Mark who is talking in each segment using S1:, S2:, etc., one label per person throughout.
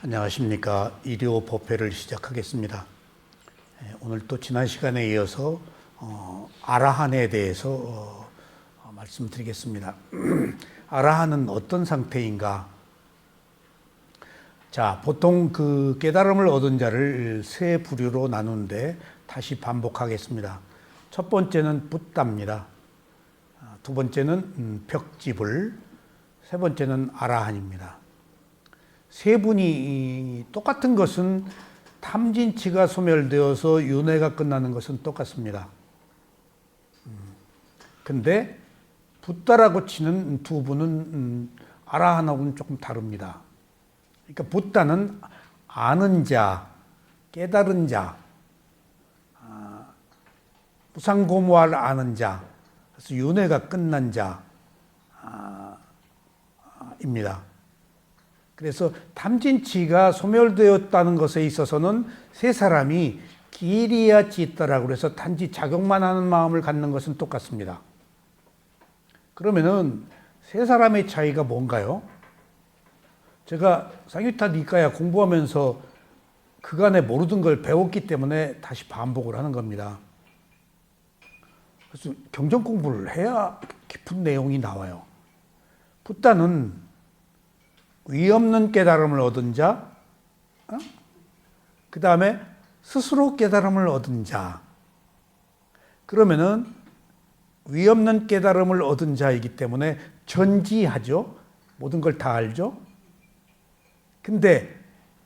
S1: 안녕하십니까. 일요 법회를 시작하겠습니다. 오늘 또 지난 시간에 이어서 아라한에 대해서 말씀드리겠습니다. 아라한은 어떤 상태인가? 자, 보통 그 깨달음을 얻은 자를 세 부류로 나누는데 다시 반복하겠습니다. 첫 번째는 붓다입니다. 두 번째는 벽지불, 세 번째는 아라한입니다. 세 분이 똑같은 것은 탐진치가 소멸되어서 윤회가 끝나는 것은 똑같습니다. 근데 붓다라고 치는 두 분은 아라한하고는 조금 다릅니다. 그러니까 붓다는 아는 자, 깨달은 자, 무상고무할 아는 자, 그래서 윤회가 끝난 자입니다. 그래서 탐진치가 소멸되었다는 것에 있어서는 세 사람이 기리야 찌따라고 해서 단지 작용만 하는 마음을 갖는 것은 똑같습니다. 그러면은 세 사람의 차이가 뭔가요? 제가 상유타 니까야 공부하면서 그간에 모르던 걸 배웠기 때문에 다시 반복을 하는 겁니다. 그래서 경전 공부를 해야 깊은 내용이 나와요. 붓다는 위 없는 깨달음을 얻은 자, 그 다음에 스스로 깨달음을 얻은 자. 그러면은 위 없는 깨달음을 얻은 자이기 때문에 전지하죠. 모든 걸 다 알죠. 근데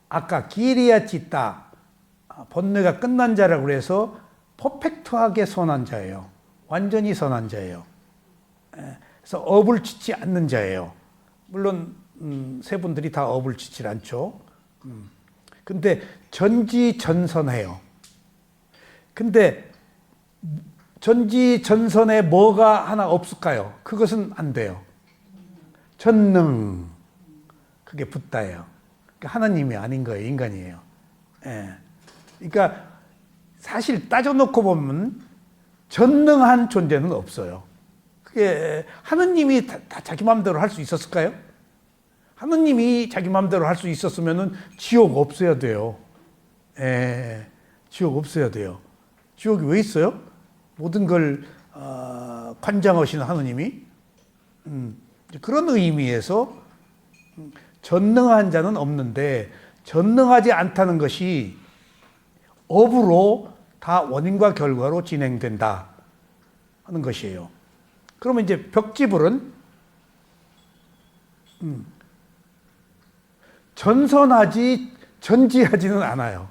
S1: 아까 기리야 찌따, 번뇌가 끝난 자라고 해서 퍼펙트하게 선한 자예요. 완전히 선한 자예요. 그래서 업을 짓지 않는 자예요. 물론 세 분들이 다 업을 짓질 않죠. 근데 전지전선해요. 근데 전지전선에 뭐가 하나 없을까요? 그것은 안 돼요. 전능. 그게 붓다예요. 그러니까 하나님이 아닌 거예요. 인간이에요. 예. 그러니까 사실 따져놓고 보면 전능한 존재는 없어요. 그게 하느님이 다 자기 마음대로 할 수 있었을까요? 하느님이 자기 마음대로 할 수 있었으면 지옥 없어야 돼요. 지옥 없어야 돼요. 지옥이 왜 있어요? 모든 걸 관장하시는 하느님이. 그런 의미에서 전능한 자는 없는데 전능하지 않다는 것이 업으로 다 원인과 결과로 진행된다 하는 것이에요. 그러면 이제 벽지불은 전지하지는 않아요.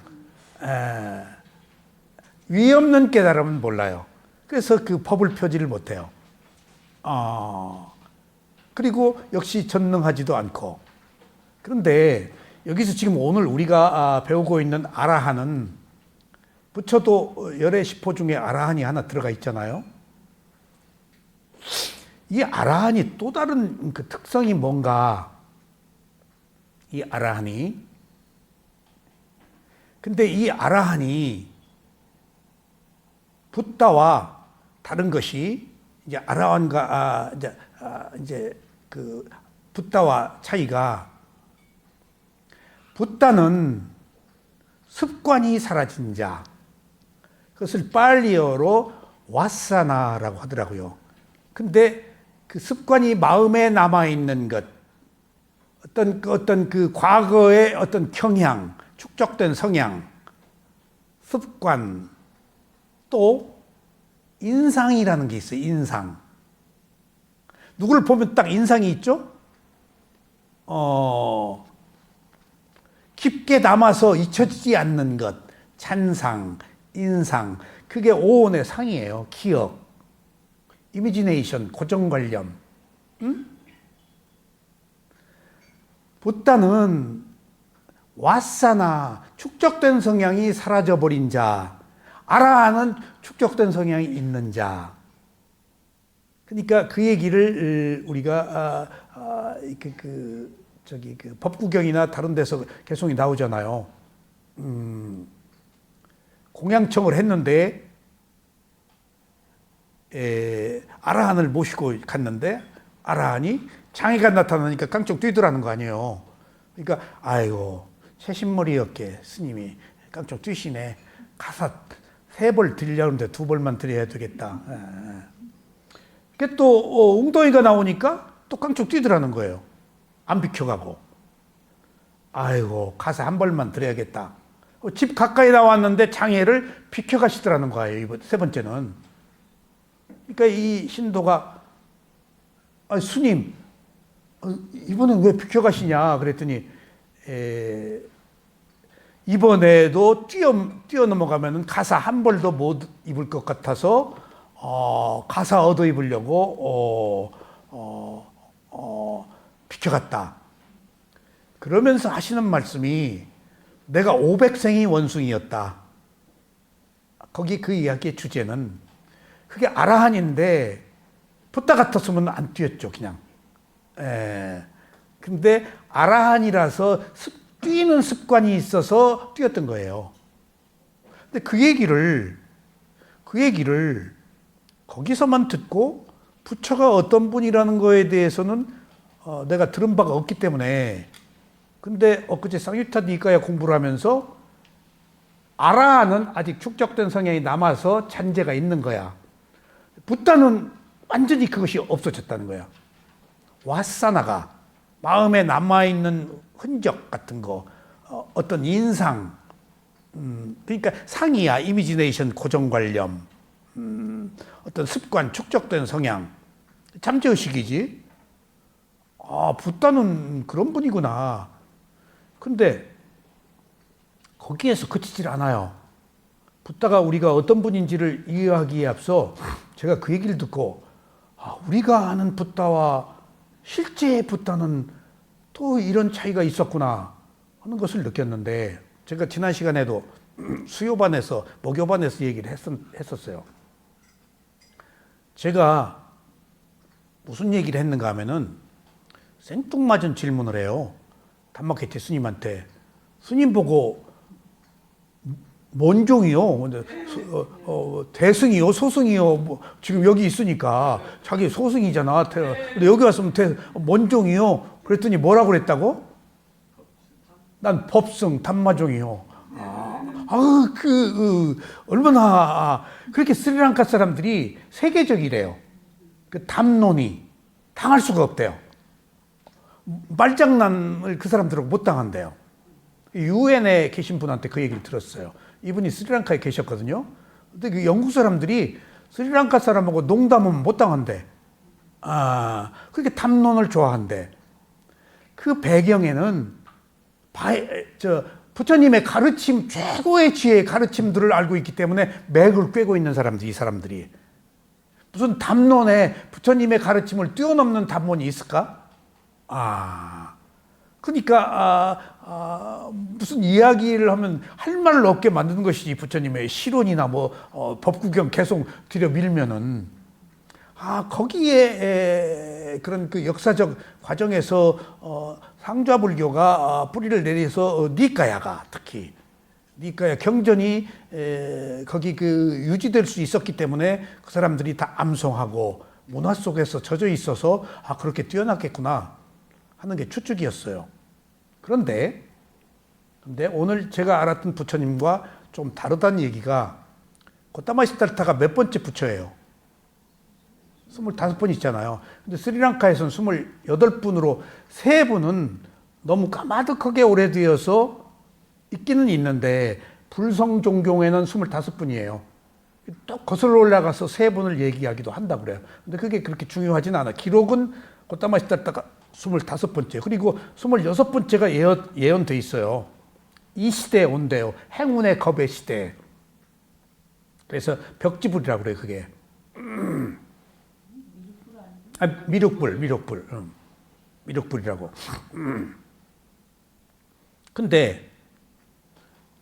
S1: 위 없는 깨달음은 몰라요. 그래서 그 법을 펴지를 못해요. 그리고 역시 전능하지도 않고. 그런데 여기서 지금 오늘 우리가 배우고 있는 아라한은 부처도 열의 십호 중에 아라한이 하나 들어가 있잖아요. 이 아라한이 또 다른 그 특성이 뭔가? 이 아라한이. 근데 이 아라한이 붓다와 다른 것이 이제 아라한과 이제 그 붓다와 차이가, 붓다는 습관이 사라진 자, 그것을 팔리어로 와사나라고 하더라고요. 근데 그 습관이 마음에 남아있는 것, 어떤 그 과거의 어떤 경향, 축적된 성향, 습관, 또 인상이라는 게 있어요. 인상. 누구를 보면 딱 인상이 있죠? 깊게 남아서 잊혀지지 않는 것, 찬상, 인상, 그게 오온의 상이에요. 기억, 이미지네이션, 고정관념. 붓다는 와사나, 축적된 성향이 사라져버린 자, 아라한은 축적된 성향이 있는 자. 그러니까 그 얘기를 우리가 그 법구경이나 다른 데서 개송이 나오잖아요. 공양청을 했는데 아라한을 모시고 갔는데 아라한이 장애가 나타나니까 깡총 뛰더라는 거 아니에요. 그러니까 아이고 새신머리였게 스님이 깜짝 뛰시네. 가사 3벌 드리려는데 2벌만 드려야 되겠다. 그게 또 웅덩이가 나오니까 또 깡총 뛰더라는 거예요. 안 비켜가고. 아이고 가서 1벌만 드려야겠다. 집 가까이 나왔는데 장애를 비켜가시더라는 거예요. 이번 3번째는. 그러니까 이 신도가 스님 이번엔 왜 비켜가시냐 그랬더니 이번에도 뛰어넘어가면 가사 1벌도 못 입을 것 같아서 가사 얻어 입으려고 비켜갔다. 그러면서 하시는 말씀이 내가 500생이 원숭이였다. 거기 그 이야기의 주제는 그게 아라한인데 붓다 같았으면 안 뛰었죠, 그냥. 근데 아라한이라서 뛰는 습관이 있어서 뛰었던 거예요. 근데 그 얘기를 거기서만 듣고 부처가 어떤 분이라는 거에 대해서는 내가 들은 바가 없기 때문에. 근데 엊그제 쌍유타 니까야 공부를 하면서 아라한은 아직 축적된 성향이 남아서 잔재가 있는 거야. 붓다는 완전히 그것이 없어졌다는 거야. 와사나가 마음에 남아있는 흔적 같은 거, 어떤 인상, 그러니까 상이야. 이미지네이션 고정관념, 어떤 습관, 축적된 성향, 잠재의식이지. 붓다는 그런 분이구나. 근데 거기에서 그치질 않아요. 붓다가 우리가 어떤 분인지를 이해하기에 앞서 제가 그 얘기를 듣고 우리가 아는 붓다와 실제 붓다는 또 이런 차이가 있었구나 하는 것을 느꼈는데, 제가 지난 시간에도 수요반에서 목요반에서 얘기를 했었어요. 제가 무슨 얘기를 했는가 하면은 생뚱맞은 질문을 해요. 담마케티 스님한테. 스님 보고 뭔 종이요? 대승이요? 소승이요? 뭐 지금 여기 있으니까 자기 소승이잖아. 근데 여기 왔으면 뭔 종이요? 그랬더니 뭐라고 그랬다고? 난 법승 담마종이요. 얼마나 그렇게 스리랑카 사람들이 세계적이래요. 그 담론이 당할 수가 없대요. 말장난을 그 사람들하고 못 당한대요. 유엔에 계신 분한테 그 얘기를 들었어요. 이분이 스리랑카에 계셨거든요. 근데 그 영국 사람들이 스리랑카 사람하고 농담은 못 당한대. 그렇게 담론을 좋아한대. 그 배경에는 부처님의 가르침, 최고의 지혜의 가르침들을 알고 있기 때문에 맥을 꿰고 있는 사람들, 이 사람들이. 무슨 담론에 부처님의 가르침을 뛰어넘는 담론이 있을까? 그러니까 무슨 이야기를 하면 할 말을 없게 만드는 것이지, 부처님의 실론이나 법구경 계속 들여밀면은. 거기에 그런 그 역사적 과정에서 상좌불교가 뿌리를 내려서 니까야가 특히 니까야 경전이 거기 그 유지될 수 있었기 때문에 그 사람들이 다 암송하고 문화 속에서 젖어 있어서 그렇게 뛰어났겠구나 하는 게 추측이었어요. 그런데 오늘 제가 알았던 부처님과 좀 다르다는 얘기가, 고타마시타르타가 몇 번째 부처예요? 25분 있잖아요. 근데 스리랑카에서는 28분으로 3분은 너무 까마득하게 오래되어서 있기는 있는데, 불성종경에는 25분이에요. 또 거슬러 올라가서 3분을 얘기하기도 한다 그래요. 근데 그게 그렇게 중요하진 않아. 기록은 고타마시타르타가 25번째, 그리고 26번째가 예언돼 있어요. 이 시대에 온대요. 행운의 겁의 시대. 그래서 벽지불이라고 그래요, 그게. 미륵불이라고. 근데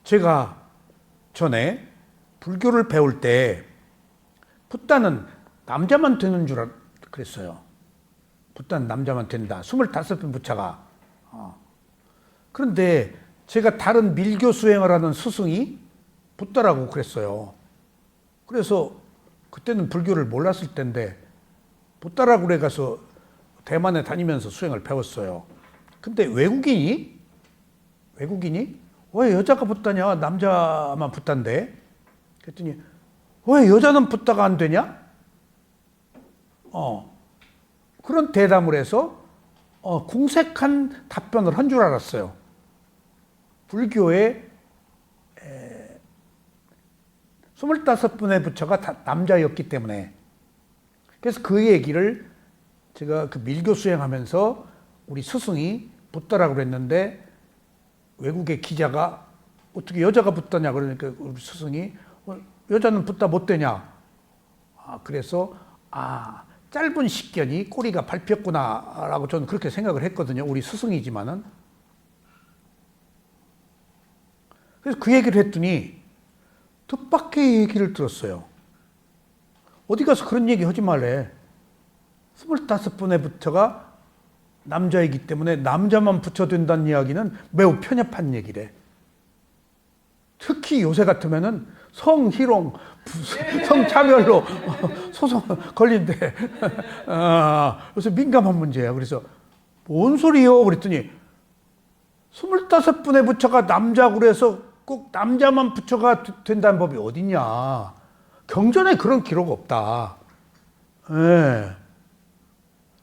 S1: 제가 전에 불교를 배울 때 붓다는 남자만 되는 줄 그랬어요. 붓다는 남자만 된다. 25분 부처가. 그런데 제가 다른 밀교 수행을 하는 스승이 붓다라고 그랬어요. 그래서 그때는 불교를 몰랐을 때인데 붓다라고 그래 가서 대만에 다니면서 수행을 배웠어요. 근데 외국인이 외국인이 왜 여자가 붙다냐? 남자만 붙단데. 그랬더니 왜 여자는 붙다가 안 되냐? 그런 대담을 해서 궁색한 답변을 한 줄 알았어요. 불교의 25분의 부처가 다 남자였기 때문에. 그래서 그 얘기를 제가 그 밀교 수행하면서 우리 스승이 붙다라고 그랬는데 외국의 기자가 어떻게 여자가 붙다냐 그러니까 우리 스승이 여자는 붙다 못 되냐. 그래서 짧은 식견이 꼬리가 밟혔구나라고 저는 그렇게 생각을 했거든요. 우리 스승이지만은. 그래서 그 얘기를 했더니 뜻밖의 얘기를 들었어요. 어디 가서 그런 얘기 하지 말래. 25분의 부처가 남자이기 때문에 남자만 부처 된다는 이야기는 매우 편협한 얘기래. 특히 요새 같으면은 성희롱, 성차별로 소송 걸린대. 그래서 민감한 문제야. 그래서 뭔 소리요? 그랬더니 25분의 부처가 남자고 그래서 꼭 남자만 부처가 된다는 법이 어딨냐. 경전에 그런 기록 없다. 예.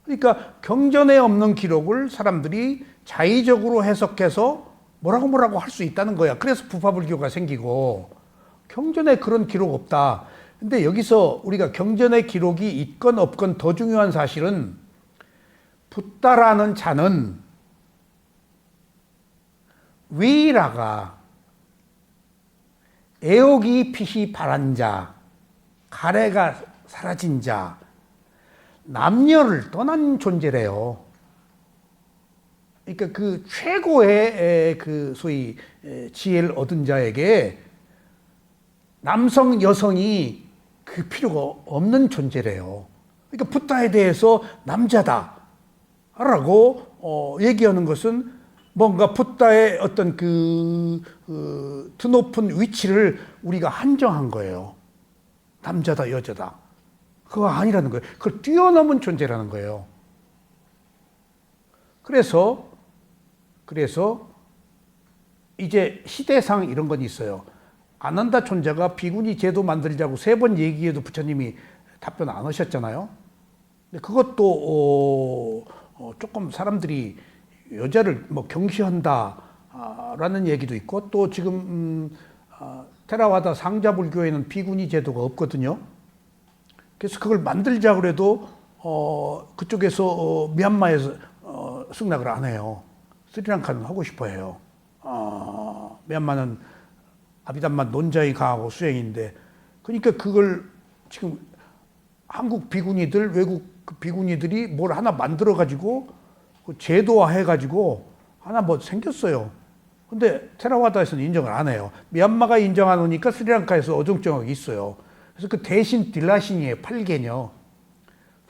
S1: 그러니까 경전에 없는 기록을 사람들이 자의적으로 해석해서 뭐라고 할 수 있다는 거야. 그래서 부파불교가 생기고 경전에 그런 기록 없다. 근데 여기서 우리가 경전의 기록이 있건 없건 더 중요한 사실은 붓다라는 자는 위라가 애옥이 피시 바란 자, 가래가 사라진 자, 남녀를 떠난 존재래요. 그러니까 그 최고의 그 소위 지혜를 얻은 자에게 남성, 여성이 그 필요가 없는 존재래요. 그러니까 붓다에 대해서 남자다라고 얘기하는 것은 뭔가 붓다의 어떤 그 드높은 위치를 우리가 한정한 거예요. 남자다, 여자다. 그거 아니라는 거예요. 그걸 뛰어넘은 존재라는 거예요. 그래서 이제 시대상 이런 건 있어요. 아난다 촌자가 비구니 제도 만들자고 3번 얘기해도 부처님이 답변 안 하셨잖아요. 근데 그것도 조금 사람들이 여자를 뭐 경시한다라는 얘기도 있고, 또 지금 테라와다 상자불교에는 비구니 제도가 없거든요. 그래서 그걸 만들자 그래도 그쪽에서 미얀마에서 승낙을 안 해요. 스리랑카는 하고 싶어 해요. 미얀마는 아비담마 논자이 강하고 수행인데, 그러니까 그걸 지금 한국 비구니들, 외국 비구니들이 뭘 하나 만들어 가지고 제도화 해 가지고 하나 뭐 생겼어요. 근데 테라와다에서는 인정을 안 해요. 미얀마가 인정 안 하니까 스리랑카에서 어정쩡하게 있어요. 그래서 그 대신 딜라신이에요. 8개녀.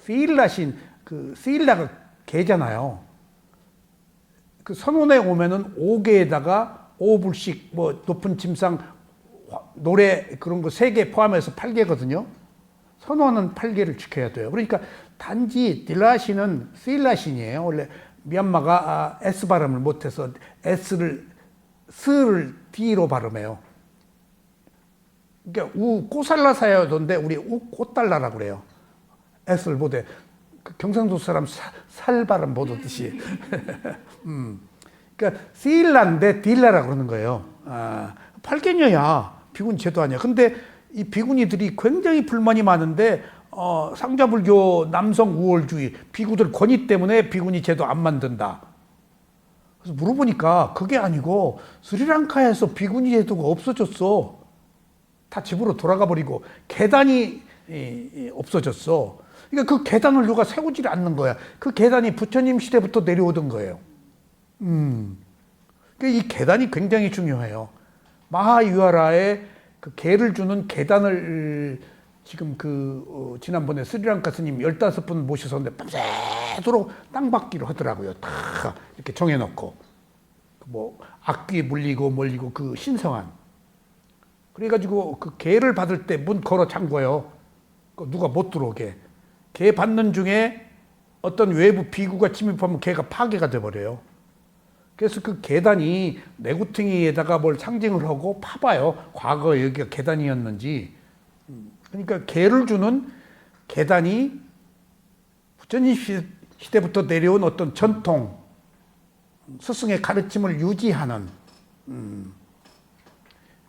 S1: 필라신, 그 필라가 개잖아요. 그 선원에 오면은 5개에다가 5불씩 뭐 높은 침상 노래 그런 거 3개 포함해서 8개거든요. 선원은 8개를 지켜야 돼요. 그러니까 단지 딜라신은 필라신이에요. 원래 미얀마가 S 발음을 못해서 스를 D로 발음해요. 그러니까 꼬살라사야도인데 우리 꽃달라라고 그래요. S를 못해. 그 경상도 사람 살 발음 못 하듯이. 그러니까 필라인데 딜라라고 그러는 거예요. 8개녀야. 비구니 제도 아니야. 근데 이 비구니들이 굉장히 불만이 많은데 상자불교 남성 우월주의, 비구들 권위 때문에 비구니 제도 안 만든다. 그래서 물어보니까 그게 아니고 스리랑카에서 비구니 제도가 없어졌어. 다 집으로 돌아가 버리고 계단이 없어졌어. 그러니까 그 계단을 누가 세우지 않는 거야. 그 계단이 부처님 시대부터 내려오던 거예요. 그러니까 이 계단이 굉장히 중요해요. 마하유아라에 그 개를 주는 계단을 지금 지난번에 스리랑카 스님 15분 모셔서는데 밤새도록 땅받기로 하더라고요. 다 이렇게 정해놓고. 뭐, 악귀에 물리고 그 신성한. 그래가지고 그 개를 받을 때 문 걸어 잠궈요. 누가 못 들어오게. 개 받는 중에 어떤 외부 비구가 침입하면 개가 파괴가 돼버려요. 그래서 그 계단이 내구퉁이에다가 뭘 상징을 하고 파봐요. 과거 여기가 계단이었는지. 그러니까 개를 주는 계단이 부처님 시대부터 내려온 어떤 전통, 스승의 가르침을 유지하는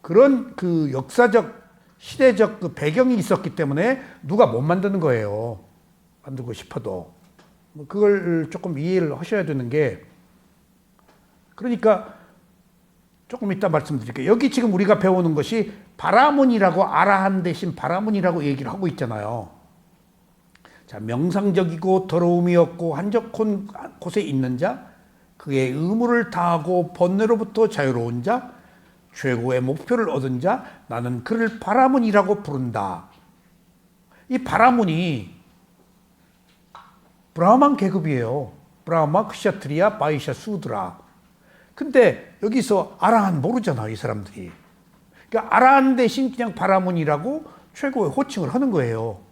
S1: 그런 그 역사적, 시대적 그 배경이 있었기 때문에 누가 못 만드는 거예요. 만들고 싶어도. 그걸 조금 이해를 하셔야 되는 게, 그러니까 조금 이따 말씀드릴게요. 여기 지금 우리가 배우는 것이 바라문이라고, 아라한 대신 바라문이라고 얘기를 하고 있잖아요. 자, 명상적이고 더러움이 없고 한적한 곳에 있는 자, 그의 의무를 다하고 번뇌로부터 자유로운 자, 최고의 목표를 얻은 자, 나는 그를 바라문이라고 부른다. 이 바라문이 브라흐만 계급이에요. 브라흐마, 크샤트리야, 바이샤, 수드라. 근데 여기서 아라한 모르잖아, 이 사람들이. 그러니까 아라한 대신 그냥 바라문이라고 최고의 호칭을 하는 거예요.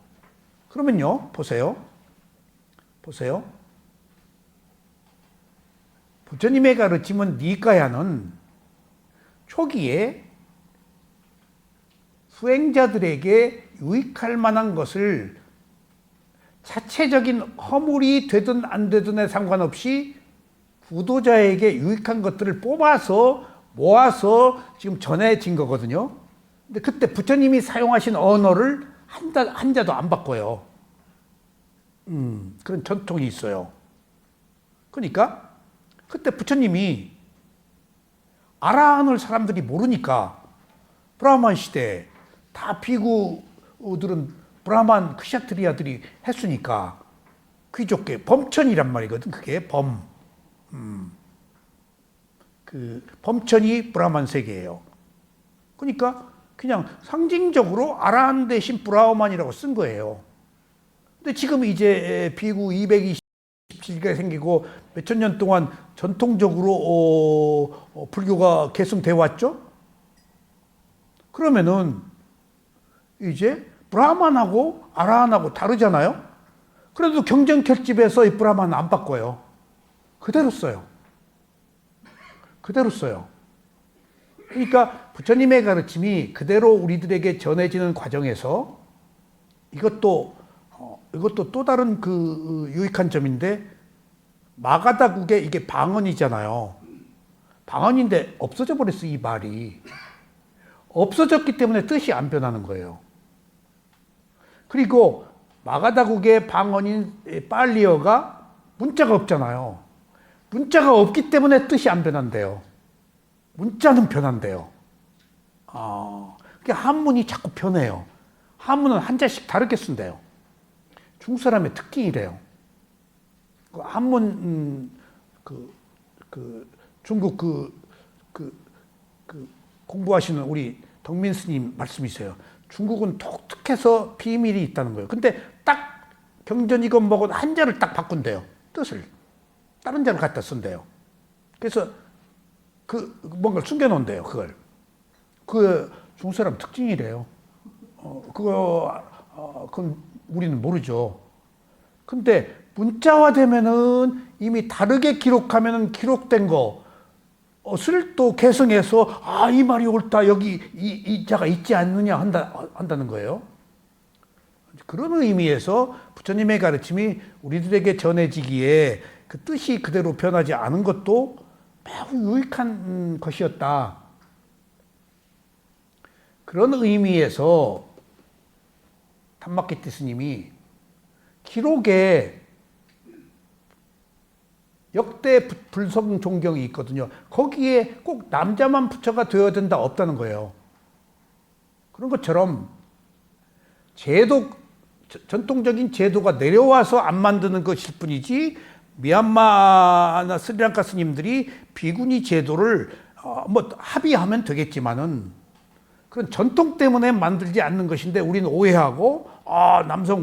S1: 그러면요, 보세요. 부처님의 가르침은 니까야는 초기에 수행자들에게 유익할 만한 것을 자체적인 허물이 되든 안 되든에 상관없이 구도자에게 유익한 것들을 뽑아서 모아서 지금 전해진 거거든요. 근데 그때 부처님이 사용하신 언어를 한자도 안 바꿔요. 그런 전통이 있어요. 그러니까 그때 부처님이 아라한을 사람들이 모르니까 브라흐만 시대 다 비구들은 브라흐만 크샤트리아들이 했으니까 귀족계 범천이란 말이거든. 그게 그 범천이 브라흐만 세계예요. 그러니까 그냥 상징적으로 아라한 대신 브라흐만이라고 쓴 거예요. 근데 지금 이제 비구 227개가 생기고 몇천 년 동안 전통적으로 불교가 계승돼 왔죠? 그러면은 이제 브라흐만하고 아라한하고 다르잖아요? 그래도 경전 결집에서 이 브라흐만은 안 바꿔요. 그대로 써요. 그러니까 부처님의 가르침이 그대로 우리들에게 전해지는 과정에서 이것도 또 다른 그 유익한 점인데, 마가다국에 이게 방언이잖아요. 방언인데 없어져 버렸어. 이 말이 없어졌기 때문에 뜻이 안 변하는 거예요. 그리고 마가다국의 방언인 빨리어가 문자가 없잖아요. 문자가 없기 때문에 뜻이 안 변한대요. 문자는 변한대요. 그게 한문이 자꾸 변해요. 한문은 한자씩 다르게 쓴대요. 중국 사람의 특징이래요. 한문 중국 공부하시는 우리 덕민 스님 말씀이세요. 중국은 독특해서 비밀이 있다는 거예요. 근데 딱 경전이건 뭐건 한자를 딱 바꾼대요. 뜻을 다른 자를 갖다 쓴대요. 그래서 뭔가를 숨겨놓은대요. 그 중국 사람 특징이래요. 그건 우리는 모르죠. 근데 문자화되면은 이미 다르게 기록하면은 기록된 것을 또 개성해서 이 말이 옳다, 여기 이 자가 있지 않느냐 한다는 거예요. 그런 의미에서 부처님의 가르침이 우리들에게 전해지기에 그 뜻이 그대로 변하지 않은 것도 매우 유익한 것이었다. 그런 의미에서 탐마키티 스님이 기록에 역대 불성 종경이 있거든요. 거기에 꼭 남자만 부처가 되어야 된다 없다는 거예요. 그런 것처럼 전통적인 제도가 내려와서 안 만드는 것일 뿐이지, 미얀마나 스리랑카 스님들이 비구니 제도를 합의하면 되겠지만은 그런 전통 때문에 만들지 않는 것인데, 우리는 오해하고 남성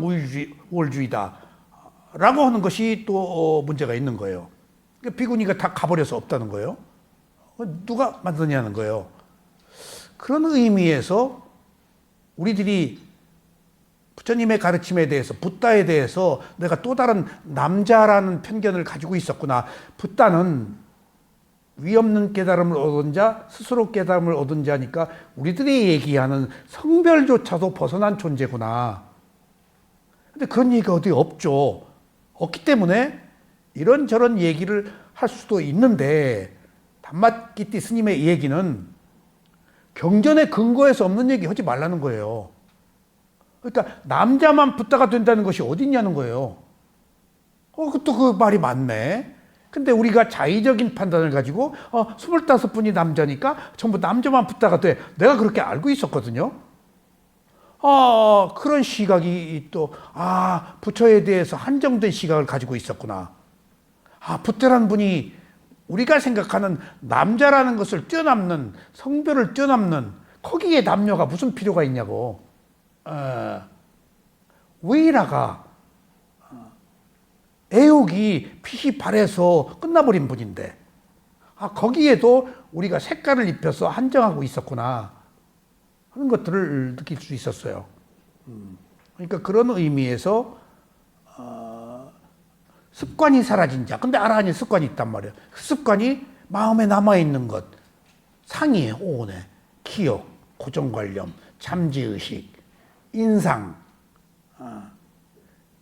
S1: 우월주의다 라고 하는 것이 또 문제가 있는 거예요. 비구니가 다 가버려서 없다는 거예요. 누가 만드냐는 거예요. 그런 의미에서 우리들이 부처님의 가르침에 대해서, 붓다에 대해서 내가 또 다른 남자라는 편견을 가지고 있었구나. 붓다는 위 없는 깨달음을 얻은 자, 스스로 깨달음을 얻은 자니까 우리들이 얘기하는 성별조차도 벗어난 존재구나. 근데 그런 얘기가 어디 없죠. 없기 때문에 이런저런 얘기를 할 수도 있는데, 담마기띠 스님의 얘기는 경전에 근거해서 없는 얘기 하지 말라는 거예요. 그러니까 남자만 붓다가 된다는 것이 어디 있냐는 거예요. 그것도 그 말이 맞네. 근데 우리가 자의적인 판단을 가지고 25분이 남자니까 전부 남자만 붓다가 돼. 내가 그렇게 알고 있었거든요. 그런 시각이 또 부처에 대해서 한정된 시각을 가지고 있었구나. 부처란 분이 우리가 생각하는 남자라는 것을 뛰어넘는, 성별을 뛰어넘는, 거기에 남녀가 무슨 필요가 있냐고. 왜이라가 애욕이 빛이 발해서 끝나버린 분인데, 거기에도 우리가 색깔을 입혀서 한정하고 있었구나 하는 것들을 느낄 수 있었어요. 그러니까 그런 의미에서 습관이 사라진 자. 근데 아라한이 습관이 있단 말이에요. 그 습관이 마음에 남아있는 것. 상이에요. 오온에. 기억, 고정관념, 잠재의식, 인상.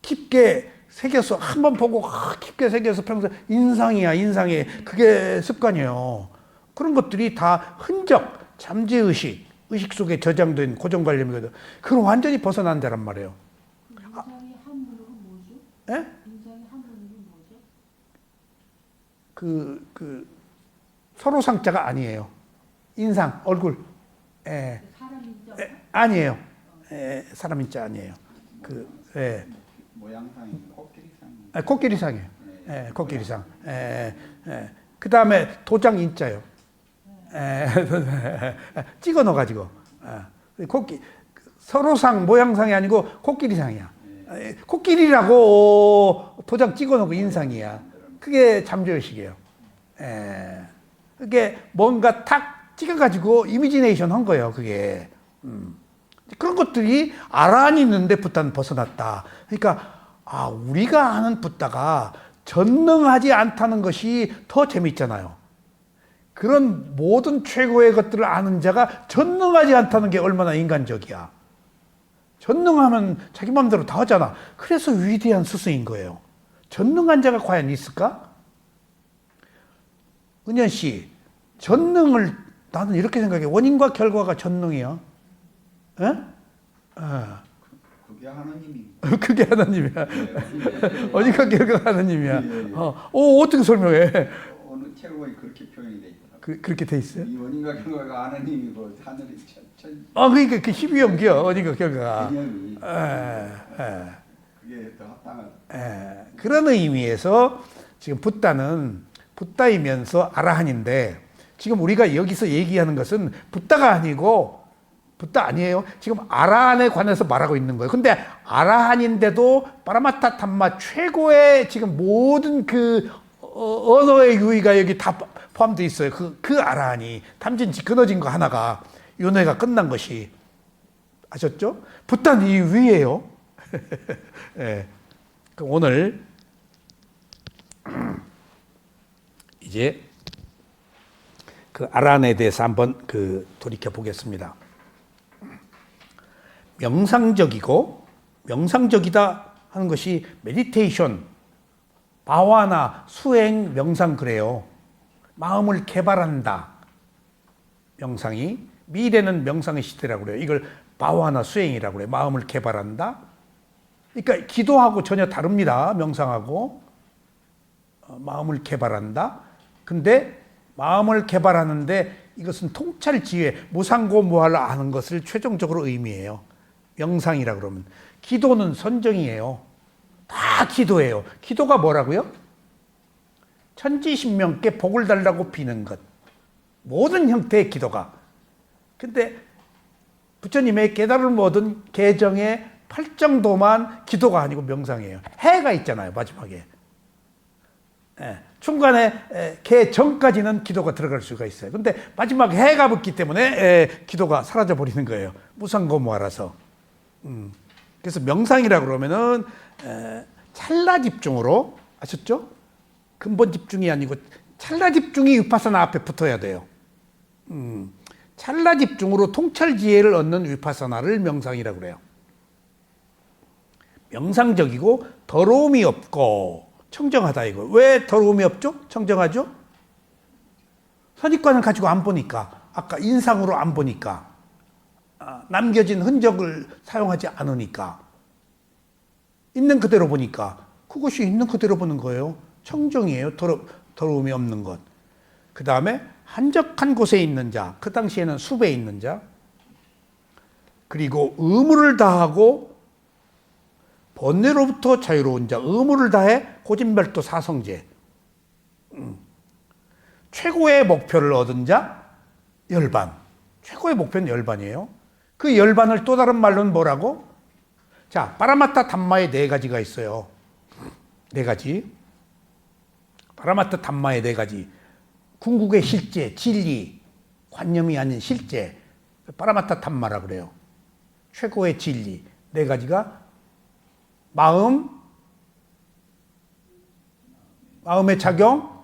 S1: 깊게 새겨서 한번 보고 깊게 새겨서 평소에 인상이야, 인상에. 그게 습관이에요. 그런 것들이 다 흔적, 잠재의식, 의식 속에 저장된 고정관념이거든. 그걸 완전히 벗어난 자란 말이에요.
S2: 인상이 한문으로 뭐죠?
S1: 예?
S2: 인상이 한문으로 뭐죠?
S1: 서로 상자가 아니에요. 인상, 얼굴.
S2: 사람 인자?
S1: 아니에요. 사람 인자 아니에요.
S3: 모양상이 코끼리상.
S1: 코끼리상이에요. 코끼리상. 그 다음에 도장 인자요. 찍어 넣어가지고. 서로상, 모양상이 아니고 코끼리상이야. 코끼리라고 도장 찍어 놓고 인상이야. 그게 잠재의식이에요. 그게 뭔가 탁 찍어가지고 이미지네이션 한 거예요. 그게. 그런 것들이 아라한이 있는데 붓다는 벗어났다. 그러니까 우리가 아는 붓다가 전능하지 않다는 것이 더 재밌잖아요. 그런 모든 최고의 것들을 아는 자가 전능하지 않다는 게 얼마나 인간적이야. 전능하면 자기 마음대로 다 하잖아. 그래서 위대한 스승인 거예요. 전능한 자가 과연 있을까? 은현 씨, 전능을 나는 이렇게 생각해. 원인과 결과가 전능이야.
S3: 그게 하나님이.
S1: 그게 하나님이야. 원인과 결과가 하나님이야. 어떻게 설명해?
S3: 어느 책에 그렇게 표현이 돼 있더라고요.
S1: 그렇게 돼 있어요?
S3: 이 원인과 결과가 하나님이고 하늘이
S1: 그러니까 그 12연기야. 원인과 결과가.
S3: 개념이. 그게 더 합당한.
S1: 그런 의미에서 지금 붓다이면서 아라한인데, 지금 우리가 여기서 얘기하는 것은 붓다가 아니고, 붓다 아니에요. 지금 아라한에 관해서 말하고 있는 거예요. 근데 아라한인데도 파라마타 탐마 최고의 지금 모든 그 언어의 유의가 여기 다 포함되어 있어요. 그 아라한이 담진지 끊어진 거 하나가 윤회가 끝난 것이. 아셨죠? 붓다는 이 위에요. 오늘 이제 그 아라한에 대해서 한번 돌이켜 보겠습니다. 명상적이다 하는 것이 메디테이션, 바와나, 수행, 명상 그래요. 마음을 개발한다. 명상이. 미래는 명상의 시대라고 그래요. 이걸 바와나 수행이라고 그래요. 마음을 개발한다. 그러니까 기도하고 전혀 다릅니다. 명상하고. 마음을 개발한다. 근데 마음을 개발하는데 이것은 통찰지혜, 무상고무할 아는 것을 최종적으로 의미해요. 명상이라 그러면. 기도는 선정이에요. 다 기도예요. 기도가 뭐라고요? 천지신명께 복을 달라고 비는 것. 모든 형태의 기도가. 근데 부처님의 깨달음을 얻은 계정의 8정도만 기도가 아니고 명상이에요. 해가 있잖아요. 마지막에. 중간에 개 전까지는 기도가 들어갈 수가 있어요. 근데 마지막에 해가 붙기 때문에 기도가 사라져 버리는 거예요. 무상고무하라서. 그래서 명상이라고 그러면은 찰나 집중으로, 아셨죠? 근본 집중이 아니고 찰나집중이 위파사나 앞에 붙어야 돼요. 찰나집중으로 통찰지혜를 얻는 위파사나를 명상이라고 그래요. 명상적이고 더러움이 없고 청정하다 이거. 왜 더러움이 없죠? 청정하죠? 선입관을 가지고 안 보니까, 아까 인상으로 안 보니까, 남겨진 흔적을 사용하지 않으니까, 있는 그대로 보니까 그것이 있는 그대로 보는 거예요. 청정이에요. 더러움이 없는 것. 그 다음에 한적한 곳에 있는 자, 그 당시에는 숲에 있는 자, 그리고 의무를 다하고 번뇌로부터 자유로운 자, 의무를 다해 고진별도 사성제, 최고의 목표를 얻은 자, 열반. 최고의 목표는 열반이에요. 그 열반을 또 다른 말로는 뭐라고? 자, 파라마타 담마의 4가지가 있어요. 4가지. 파라마타 담마의 4가지. 궁극의 실제, 진리, 관념이 아닌 실제. 파라마타 담마라고 그래요. 최고의 진리. 4가지가 마음의 작용,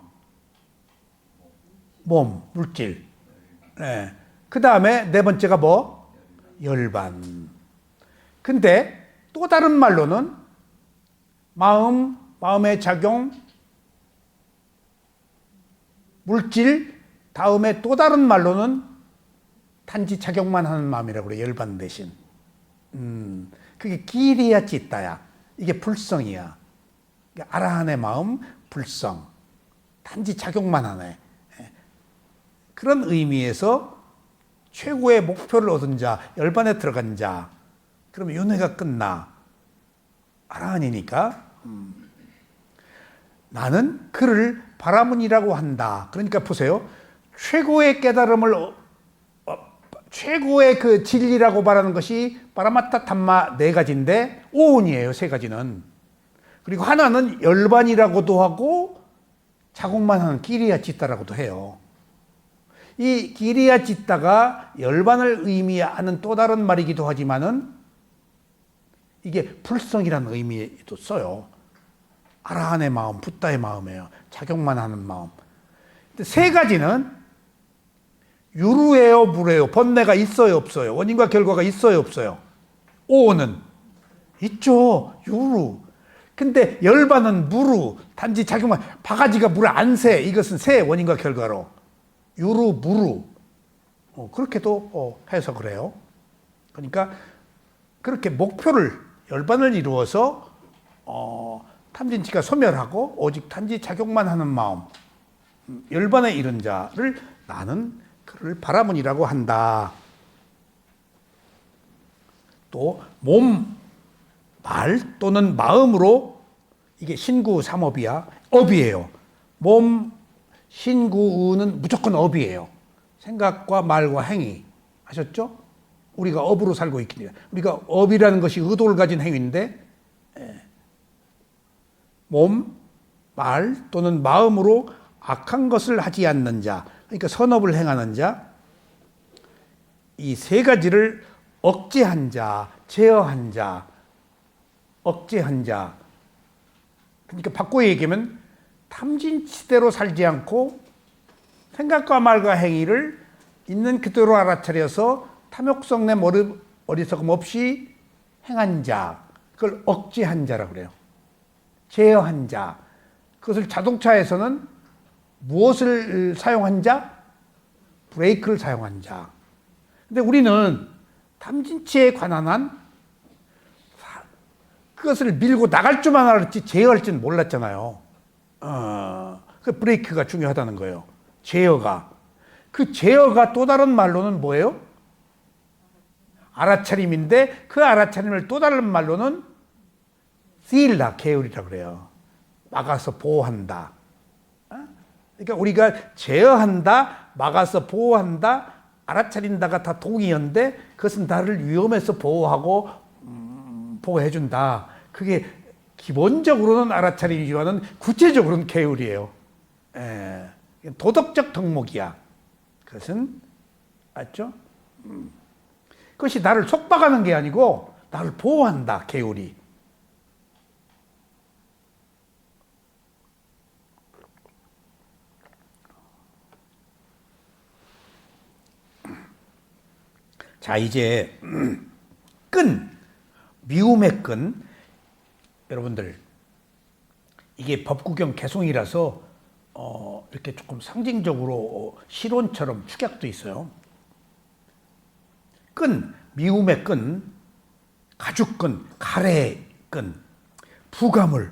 S1: 몸, 물질. 네. 그 다음에 4번째가 뭐? 열반. 근데 또 다른 말로는 마음의 작용, 물질, 다음에 또 다른 말로는 단지 작용만 하는 마음이라고 그래. 열반 대신. 그게 기리야 찌따야. 이게 불성이야. 아라한의 마음, 불성. 단지 작용만 하네. 그런 의미에서 최고의 목표를 얻은 자, 열반에 들어간 자, 그러면 윤회가 끝나. 아라한이니까. 나는 그를 바라문이라고 한다. 그러니까 보세요. 최고의 깨달음을, 최고의 그 진리라고 말하는 것이 파라마타 담마 4가지인데, 오온이에요, 3가지는. 그리고 하나는 열반이라고도 하고, 자국만 하는 기리야 찌따라고도 해요. 이 기리야 찌따가 열반을 의미하는 또 다른 말이기도 하지만은, 이게 불성이라는 의미도 써요. 아라한의 마음, 붓다의 마음이에요. 작용만 하는 마음. 근데 3가지는 유루예요, 무루예요? 번뇌가 있어요, 없어요? 원인과 결과가 있어요, 없어요? 오는 있죠, 유루. 근데 열반은 무루, 단지 작용만, 바가지가 물에 안 새. 이것은 새, 원인과 결과로. 유루, 무루. 그렇게도 해석을 해요. 그러니까 그렇게 목표를, 열반을 이루어서 탐진치가 소멸하고 오직 단지 작용만 하는 마음, 열반에 이른 자를 나는 그를 바라문이라고 한다. 또 몸, 말 또는 마음으로, 이게 신구 삼업이야. 업이에요. 몸, 신구, 우는 무조건 업이에요. 생각과 말과 행위. 아셨죠? 우리가 업으로 살고 있기 때문에. 우리가 업이라는 것이 의도를 가진 행위인데, 몸, 말 또는 마음으로 악한 것을 하지 않는 자, 그러니까 선업을 행하는 자, 이 3가지를 억제한 자, 제어한 자, 억제한 자. 그러니까 바꿔 얘기하면 탐진치대로 살지 않고 생각과 말과 행위를 있는 그대로 알아차려서 탐욕성 내 어리석음 없이 행한 자, 그걸 억제한 자라고 그래요. 제어한 자. 그것을 자동차에서는 무엇을 사용한 자? 브레이크를 사용한 자. 근데 우리는 탐진치에 관한 한 그것을 밀고 나갈 줄만 알았지 제어할 줄은 몰랐잖아요. 그 브레이크가 중요하다는 거예요. 제어가. 그 제어가 또 다른 말로는 뭐예요? 알아차림인데, 그 알아차림을 또 다른 말로는 실라, 계율이라고 그래요. 막아서 보호한다. 그러니까 우리가 제어한다, 막아서 보호한다, 알아차린다가 다 동의어인데, 그것은 나를 위험에서 보호하고 보호해준다. 그게 기본적으로는 알아차림이지만은 구체적으로는 계율이에요. 도덕적 덕목이야. 그것은 맞죠? 그것이 나를 속박하는 게 아니고 나를 보호한다. 계율이. 자, 이제 끈, 미움의 끈. 여러분들, 이게 법구경 개송이라서 이렇게 조금 상징적으로 실론처럼 축약도 있어요. 끈, 미움의 끈, 가죽끈, 가래끈, 부가물.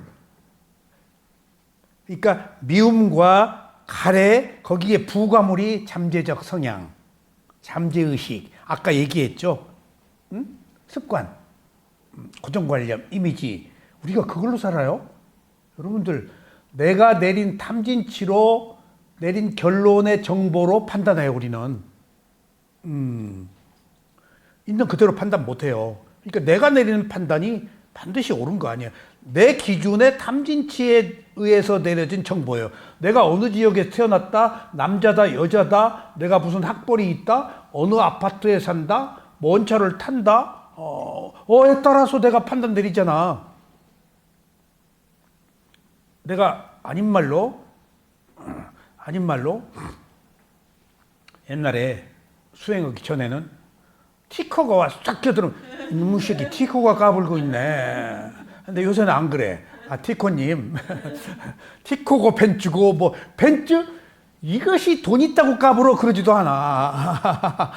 S1: 그러니까 미움과 가래, 거기에 부가물이 잠재적 성향, 잠재의식. 아까 얘기했죠. 습관, 고정관념, 이미지. 우리가 그걸로 살아요. 여러분들, 내가 내린 탐진치로 내린 결론의 정보로 판단해요, 우리는. 있는 그대로 판단 못해요. 그러니까 내가 내리는 판단이 반드시 옳은 거 아니에요. 내 기준의 탐진치에 의해서 내려진 정보예요. 내가 어느 지역에 태어났다, 남자다, 여자다, 내가 무슨 학벌이 있다, 어느 아파트에 산다, 뭔 차를 탄다, 에 따라서 내가 판단 내리잖아. 내가 아닌 말로 옛날에 수행하기 전에는 티코가 와서 쫙 껴들으면 이놈의 새끼 티코가 까불고 있네. 근데 요새는 안 그래. 아, 티코님 티코고 벤츠고 뭐 벤츠 이것이 돈 있다고 까불어 그러지도 않아.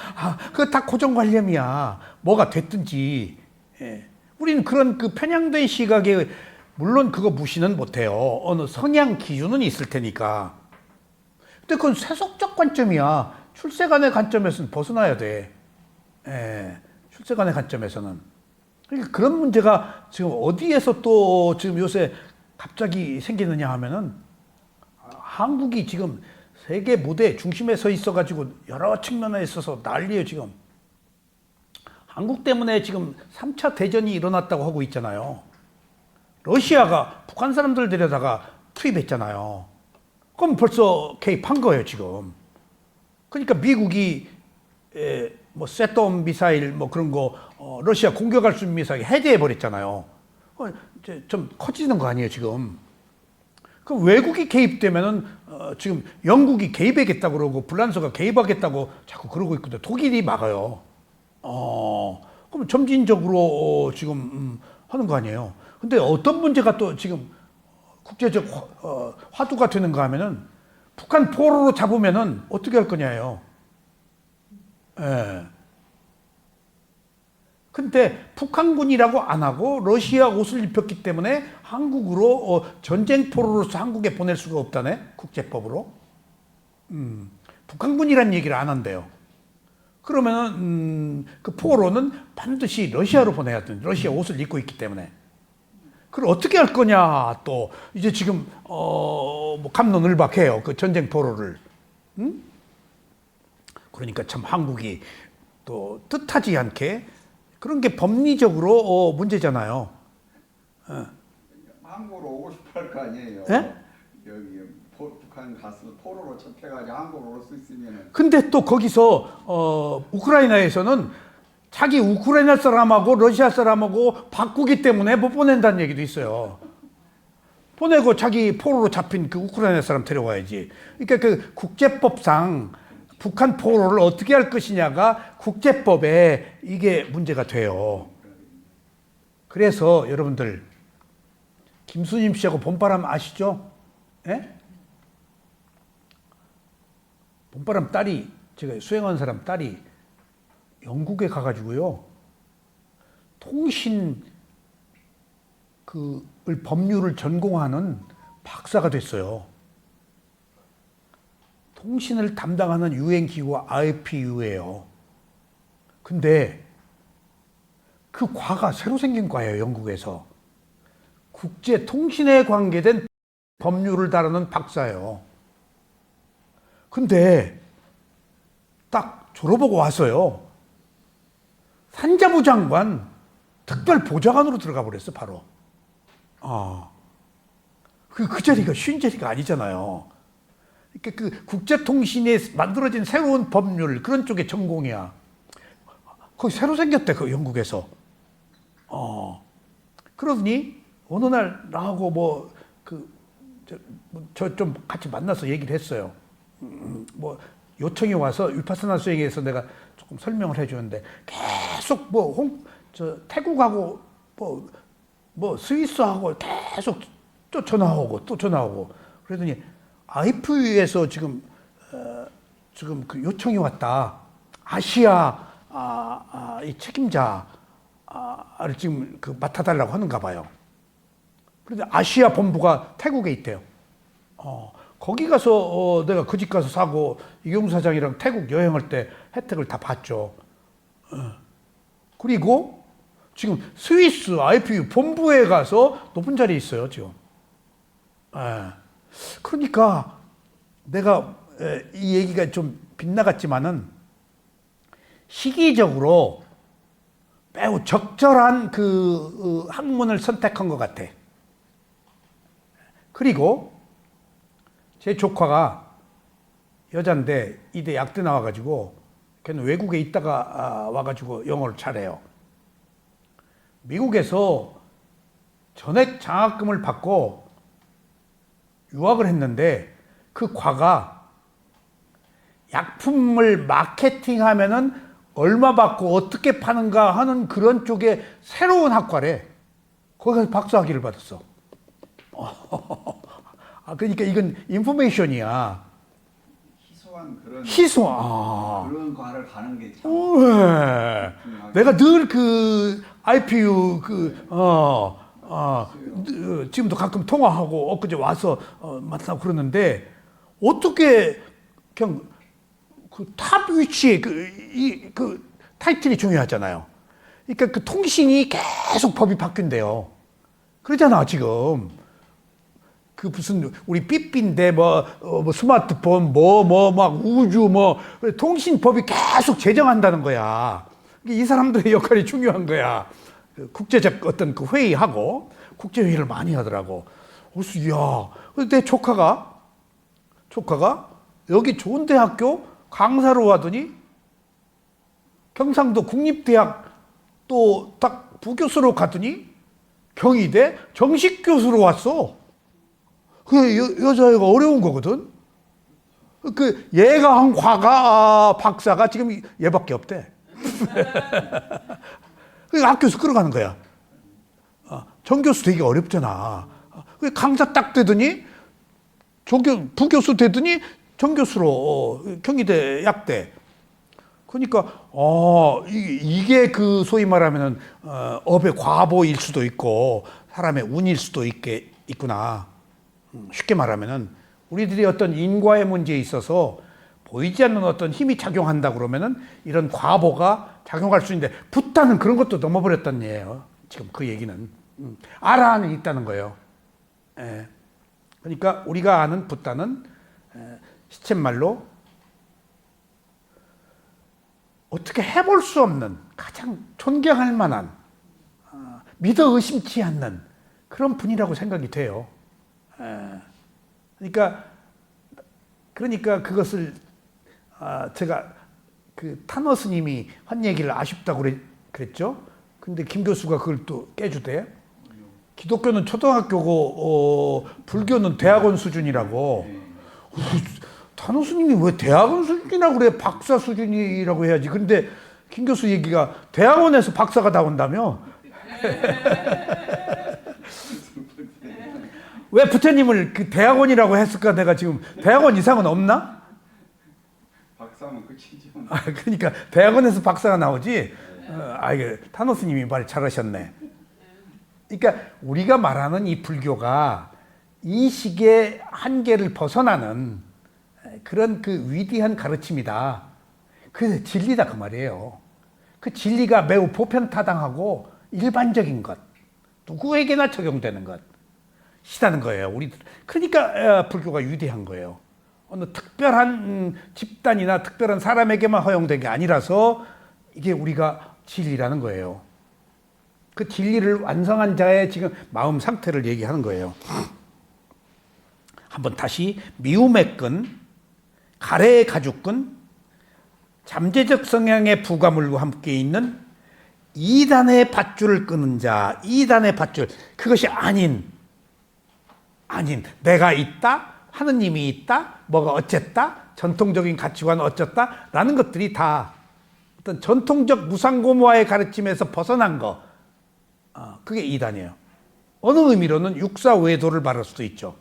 S1: 그거 다 고정관념이야. 뭐가 됐든지. 예. 우리는 그런 그 편향된 시각에 물론 그거 무시는 못해요. 어느 성향 기준은 있을 테니까. 근데 그건 세속적 관점이야. 출세간의 관점에서는 벗어나야 돼. 예, 출세간의 관점에서는. 그러니까 그런 문제가 지금 어디에서 또 지금 요새 갑자기 생기느냐 하면은 한국이 지금 세계 무대 중심에 서 있어가지고 여러 측면에 있어서 난리예요, 지금. 한국 때문에 지금 3차 대전이 일어났다고 하고 있잖아요. 러시아가 북한 사람들 데려다가 투입했잖아요. 그럼 벌써 개입한 거예요, 지금. 그러니까 미국이 뭐 셋돔 미사일 뭐 그런 거 러시아 공격할 수 있는 미사일 해제해 버렸잖아요. 이제 좀 커지는 거 아니에요, 지금. 그 외국이 개입되면은 지금 영국이 개입하겠다고 그러고 불란서가 개입하겠다고 자꾸 그러고 있거든요. 독일이 막아요. 그럼 점진적으로 지금 하는 거 아니에요. 근데 어떤 문제가 또 지금 국제적 화두가 되는가 하면은 북한 포로로 잡으면은 어떻게 할 거냐예요. 예. 근데 북한군이라고 안 하고 러시아 옷을 입혔기 때문에 한국으로 전쟁 포로로서 한국에 보낼 수가 없다네, 국제법으로. 북한군이란 얘기를 안 한대요. 그러면은 그 포로는 반드시 러시아로 보내야 돼. 러시아 옷을 입고 있기 때문에. 그걸 어떻게 할 거냐, 또 이제 지금 뭐 갑론을박해요, 그 전쟁 포로를. 그러니까 참 한국이 또 뜻하지 않게 그런 게 법리적으로 문제잖아요.
S3: 한국으로 오고 싶어 할 거 아니에요.
S1: 예?
S3: 여기 북한 가서 포로로 잡혀가지고 한국으로 올 수 있으면은.
S1: 근데 또 거기서 우크라이나에서는 자기 우크라이나 사람하고 러시아 사람하고 바꾸기 때문에 못 보낸다는 얘기도 있어요. 보내고 자기 포로로 잡힌 그 우크라이나 사람 데려와야지. 그러니까 그 국제법상 북한 포로를 어떻게 할 것이냐가 국제법에 이게 문제가 돼요. 그래서 여러분들, 김수님 씨하고 봄바람 아시죠? 예? 봄바람 딸이, 제가 수행한 사람 딸이 영국에 가가지고요, 통신 법률을 전공하는 박사가 됐어요. 통신을 담당하는 유엔기구가 IPU예요. 근데 그 과가 새로 생긴 과예요, 영국에서. 국제통신에 관계된 법률을 다루는 박사예요. 근데 딱 졸업하고 와서요, 산자부 장관 특별보좌관으로 들어가 버렸어, 바로. 그 자리가 쉬운 자리가 아니잖아요. 그러니까 그 국제통신에 만들어진 새로운 법률, 그런 쪽의 전공이야. 거기 새로 생겼대, 그 영국에서. 그러더니 어느 날 나하고 저 좀 같이 만나서 얘기를 했어요. 뭐 요청이 와서 위파스나 수행에서 내가 조금 설명을 해주는데 계속 태국하고 스위스하고 계속 또 전화오고 또 전화오고 그러더니 IFU에서 지금 그 요청이 왔다. 아시아 이 책임자를 지금 그 맡아달라고 하는가 봐요. 그런데 아시아 본부가 태국에 있대요. 거기 가서 내가 그 집 가서 사고 이경수 사장이랑 태국 여행할 때 혜택을 다 봤죠. 그리고 지금 스위스 IPU 본부에 가서 높은 자리에 있어요 지금. 그러니까 내가 이 얘기가 좀 빗나갔지만은 시기적으로 매우 적절한 그 학문을 선택한 것 같아. 그리고 제 조카가 여잔데 이대 약대 나와가지고 걔는 외국에 있다가 와가지고 영어를 잘해요. 미국에서 전액 장학금을 받고 유학을 했는데 그 과가 약품을 마케팅하면은 얼마 받고 어떻게 파는가 하는 그런 쪽에 새로운 학과래. 거기 가서 박사학위를 받았어. 그러니까 이건 인포메이션이야.
S3: 희소한 그런 과를 가는 게 참.
S1: 내가 늘 그 IPU 지금도 가끔 통화하고 엊그제 와서 만나고 그러는데 어떻게 그냥 그 탑 위치에 그 타이틀이 중요하잖아요. 그러니까 그 통신이 계속 법이 바뀐대요. 그러잖아 지금. 그 무슨 우리 삐삐인데 뭐 스마트폰 막 우주 통신법이 계속 제정한다는 거야. 이 사람들의 역할이 중요한 거야. 국제적 어떤 그 회의하고 국제 회의를 많이 하더라고. 그래서 야, 내 조카가 여기 좋은 대학교 강사로 하더니 경상도 국립대학 또 딱 부교수로 갔더니 경희대 정식 교수로 왔어. 그 여자애가 어려운 거거든. 그 얘가 한 과가 박사가 지금 얘밖에 없대. 그 학교에서 끌어가는 거야. 정교수 되기 어렵잖아. 강사 딱 되더니 부교수 되더니 정교수로 경희대 약대. 그러니까 이게 그 소위 말하면은 업의 과보일 수도 있고 사람의 운일 수도 있구나. 쉽게 말하면은 우리들이 어떤 인과의 문제에 있어서 보이지 않는 어떤 힘이 작용한다 그러면은 이런 과보가 작용할 수 있는데 붓다는 그런 것도 넘어버렸다는 얘기예요. 지금 그 얘기는 알아는 있다는 거예요. 그러니까 우리가 아는 붓다는 시쳇말로 어떻게 해볼 수 없는 가장 존경할 만한 믿어 의심치 않는 그런 분이라고 생각이 돼요. 그러니까 그것을 제가 그 타너 스님이 한 얘기를 아쉽다고 그랬죠. 근데 김 교수가 그걸 또 깨주대. 기독교는 초등학교고 불교는 대학원 수준이라고. 타너 스님이 왜 대학원 수준이라고 그래? 박사 수준이라고 해야지. 근데 김 교수 얘기가 대학원에서 박사가 나온다며. 왜 부처님을 그 대학원이라고 했을까? 내가 지금 대학원 이상은 없나?
S3: 박사면 끝이죠.
S1: 그러니까 대학원에서 박사가 나오지. 이게 타노 스님이 말 잘하셨네. 그러니까 우리가 말하는 이 불교가 인식의 한계를 벗어나는 그런 그 위대한 가르침이다. 그 진리다 그 말이에요. 그 진리가 매우 보편타당하고 일반적인 것, 누구에게나 적용되는 것. 시다는 거예요. 그러니까 불교가 위대한 거예요. 어느 특별한 집단이나 특별한 사람에게만 허용된 게 아니라서 이게 우리가 진리라는 거예요. 그 진리를 완성한 자의 지금 마음 상태를 얘기하는 거예요. 한번 다시 미움의 끈, 가래의 가죽끈, 잠재적 성향의 부가물과 함께 있는 이단의 밧줄을 끄는 자, 이단의 밧줄, 그것이 아닌 내가 있다, 하느님이 있다, 뭐가 어쨌다, 전통적인 가치관 어쨌다 라는 것들이 다 어떤 전통적 무상고무화의 가르침에서 벗어난 거, 그게 이단이에요. 어느 의미로는 육사외도를 말할 수도 있죠.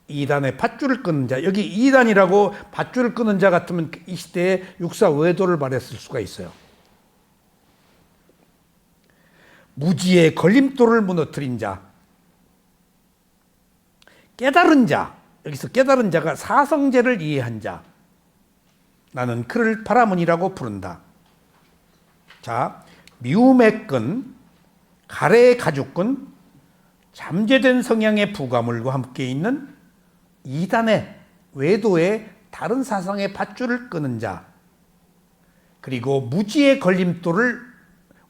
S1: 이단의 밧줄을 끊는 자, 여기 이단이라고 밧줄을 끊는 자 같으면 이 시대에 육사외도를 말했을 수가 있어요. 무지의 걸림돌을 무너뜨린 자, 깨달은 자, 여기서 깨달은 자가 사성제를 이해한 자, 나는 그를 바라문이라고 부른다. 자, 미움의 끈, 가래의 가죽끈, 잠재된 성향의 부가물과 함께 있는 이단의 외도의 다른 사상의 밧줄을 끄는 자, 그리고 무지의 걸림돌을,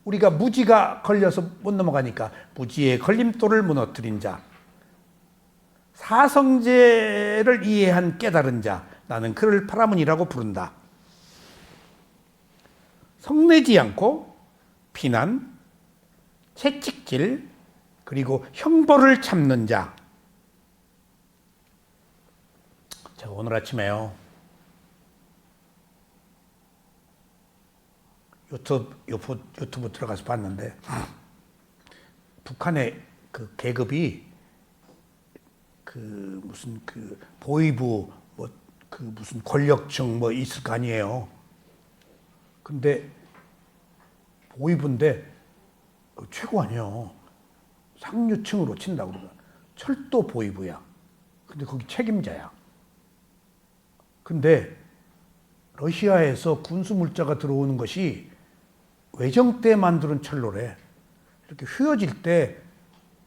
S1: 우리가 무지가 걸려서 못 넘어가니까 무지의 걸림돌을 무너뜨린 자, 사성제를 이해한 깨달은 자, 나는 그를 파라문이라고 부른다. 성내지 않고 비난, 채찍질, 그리고 형벌을 참는 자. 제가 오늘 아침에요, 유튜브 들어가서 봤는데, 북한의 그 계급이 그 무슨 그 보위부 뭐 그 무슨 권력층 뭐 있을 거 아니에요. 근데 보위부인데 최고 아니에요. 상류층으로 친다고 그러고 철도 보위부야. 근데 거기 책임자야. 근데 러시아에서 군수 물자가 들어오는 것이 외정 때 만드는 철로래. 이렇게 휘어질 때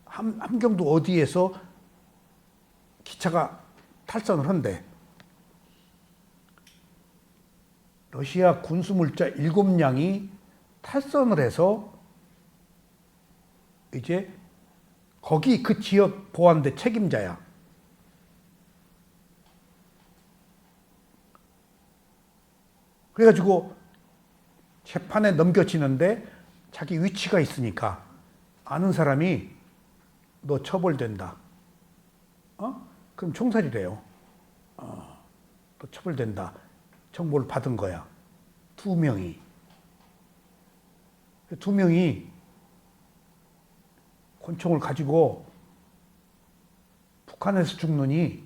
S1: 함경도 어디에서 기차가 탈선을 한대. 러시아 군수 물자 7량이 탈선을 해서 이제 거기 그 지역 보안대 책임자야. 그래가지고 재판에 넘겨지는데 자기 위치가 있으니까 아는 사람이 너 처벌된다. 그럼 총살이래요. 너 처벌된다. 정보를 받은 거야. 두 명이 권총을 가지고 북한에서 죽느니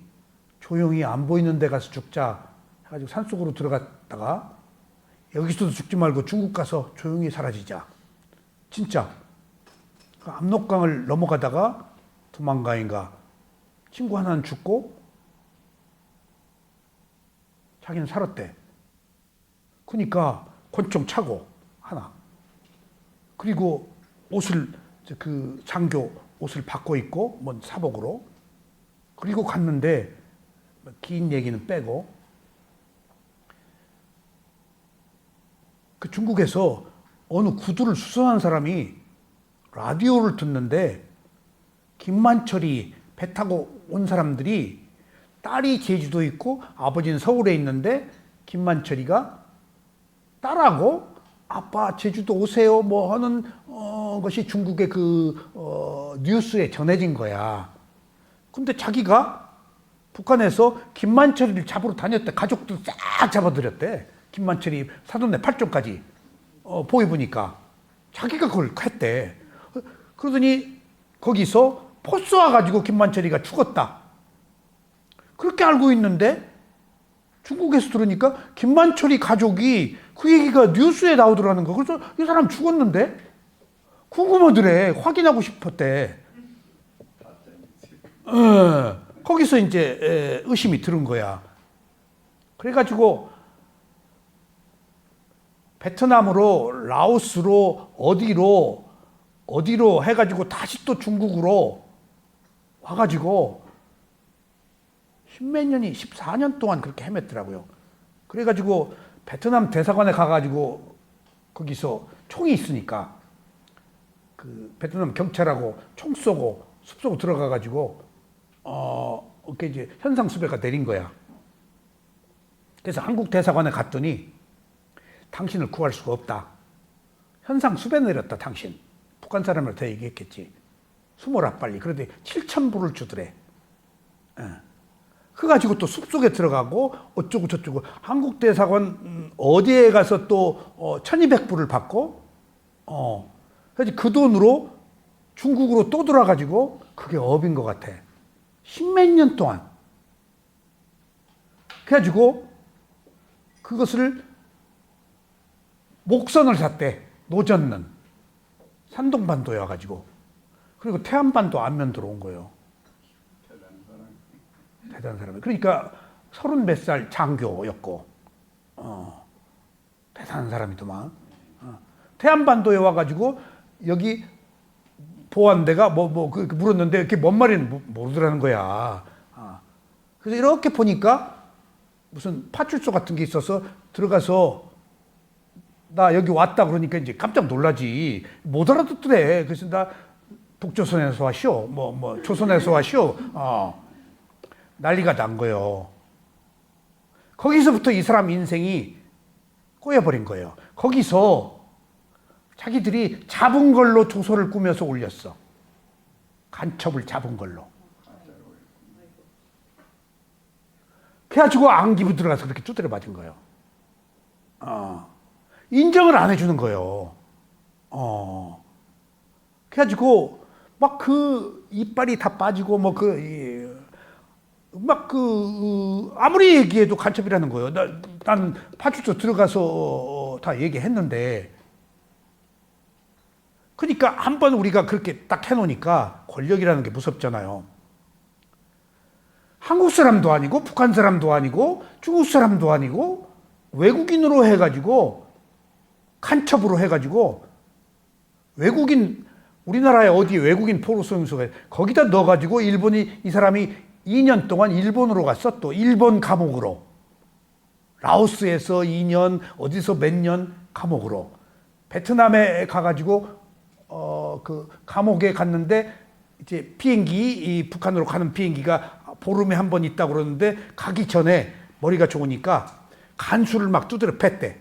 S1: 조용히 안 보이는 데 가서 죽자 해가지고 산속으로 들어갔다가 여기서도 죽지 말고 중국 가서 조용히 사라지자. 진짜 그 압록강을 넘어가다가 두만강인가 친구 하나는 죽고 자기는 살았대. 그러니까 권총 차고 하나. 그리고 옷을 그 장교 옷을 바꿔 입고 뭔 사복으로. 그리고 갔는데 긴 얘기는 빼고 그 중국에서 어느 구두를 수선한 사람이 라디오를 듣는데 김만철이 배 타고 온 사람들이 딸이 제주도에 있고 아버지는 서울에 있는데 김만철이가 딸하고 아빠 제주도 오세요 뭐 하는 것이 중국의 그 뉴스에 전해진 거야. 근데 자기가 북한에서 김만철이를 잡으러 다녔대. 가족들 싹 잡아들였대. 김만철이 사돈네 8종까지 보이보니까 자기가 그걸 했대. 그러더니 거기서 포 쏘아가지고 김만철이가 죽었다. 그렇게 알고 있는데 중국에서 들으니까 김만철이 가족이 그 얘기가 뉴스에 나오더라는 거. 그래서 이 사람 죽었는데 궁금하더래. 확인하고 싶었대. 거기서 이제 의심이 들은 거야. 그래가지고 베트남으로 라오스로 어디로 해가지고 다시 또 중국으로 와가지고 십몇 년이 14년 동안 그렇게 헤맸더라고요. 그래가지고 베트남 대사관에 가가지고 거기서 총이 있으니까 그 베트남 경찰하고 총 쏘고 숲속 들어가가지고 이렇게 이제 현상 수배가 내린 거야. 그래서 한국 대사관에 갔더니 당신을 구할 수가 없다. 현상 수배 내렸다 당신. 북한 사람한테 얘기했겠지. 숨어라 빨리. 그런데 7,000불을 주더래. 그 가지고 또 숲속에 들어가고 어쩌고 저쩌고 한국 대사관 어디에 가서 또 1200불을 받고 그래서 그 돈으로 중국으로 또 들어가지고 그게 업인 것 같아. 십몇 년 동안. 그래가지고 그것을 목선을 샀대. 노젓는 산동반도에 와가지고. 그리고 태안반도 안면 들어온 거예요. 대단한 사람이. 그러니까 30 몇 살 장교였고, 대단한 사람이더만. 태안반도에 와가지고 여기 보안대가 물었는데 이렇게 뭔 말인지 모르더라는 거야. 그래서 이렇게 보니까 무슨 파출소 같은 게 있어서 들어가서 나 여기 왔다 그러니까 이제 깜짝 놀라지. 못 알아듣더래. 그래서 나 북조선에서 왔쇼. 조선에서 왔쇼. 난리가 난 거예요. 거기서부터 이 사람 인생이 꼬여버린 거예요. 거기서 자기들이 잡은 걸로 조서를 꾸며서 올렸어. 간첩을 잡은 걸로. 그래가지고 안기부 들어가서 그렇게 두드려 맞은 거예요. 인정을 안 해주는 거예요. 그래가지고 막 그 이빨이 다 빠지고 아무리 얘기해도 간첩이라는 거예요. 난 파출소 들어가서 다 얘기했는데. 그러니까 한번 우리가 그렇게 딱 해놓으니까 권력이라는 게 무섭잖아요. 한국 사람도 아니고 북한 사람도 아니고 중국 사람도 아니고 외국인으로 해가지고 간첩으로 해가지고 외국인 우리나라에 어디 외국인 포로 소용소가 거기다 넣어가지고 일본이 이 사람이 2년 동안 일본으로 갔어. 또 일본 감옥으로. 라오스에서 2년 어디서 몇 년 감옥으로. 베트남에 가가지고 그 감옥에 갔는데 이제 비행기 이 북한으로 가는 비행기가 보름에 한 번 있다고 그러는데 가기 전에 머리가 좋으니까 간수를 막 두드려 팼대.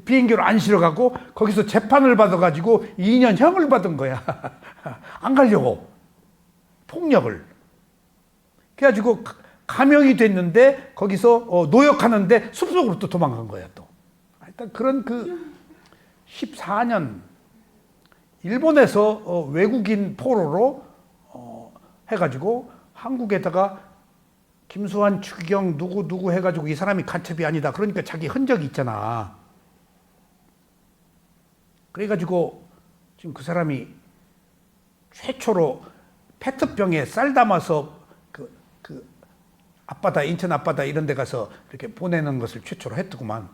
S1: 비행기로 안 실어가고 거기서 재판을 받아가지고 2년형을 받은 거야. 안 가려고. 폭력을. 그래가지고 감형이 됐는데 거기서 노역하는데 숲속으로 또 도망간 거야 또. 일단 그런 14년 일본에서 외국인 포로로 해가지고 한국에다가 김수환, 추기경 누구 해가지고 이 사람이 간첩이 아니다. 그러니까 자기 흔적이 있잖아. 그래가지고 지금 그 사람이 최초로 페트병에 쌀 담아서 그 앞바다, 인천 앞바다 이런 데 가서 이렇게 보내는 것을 최초로 했더구만.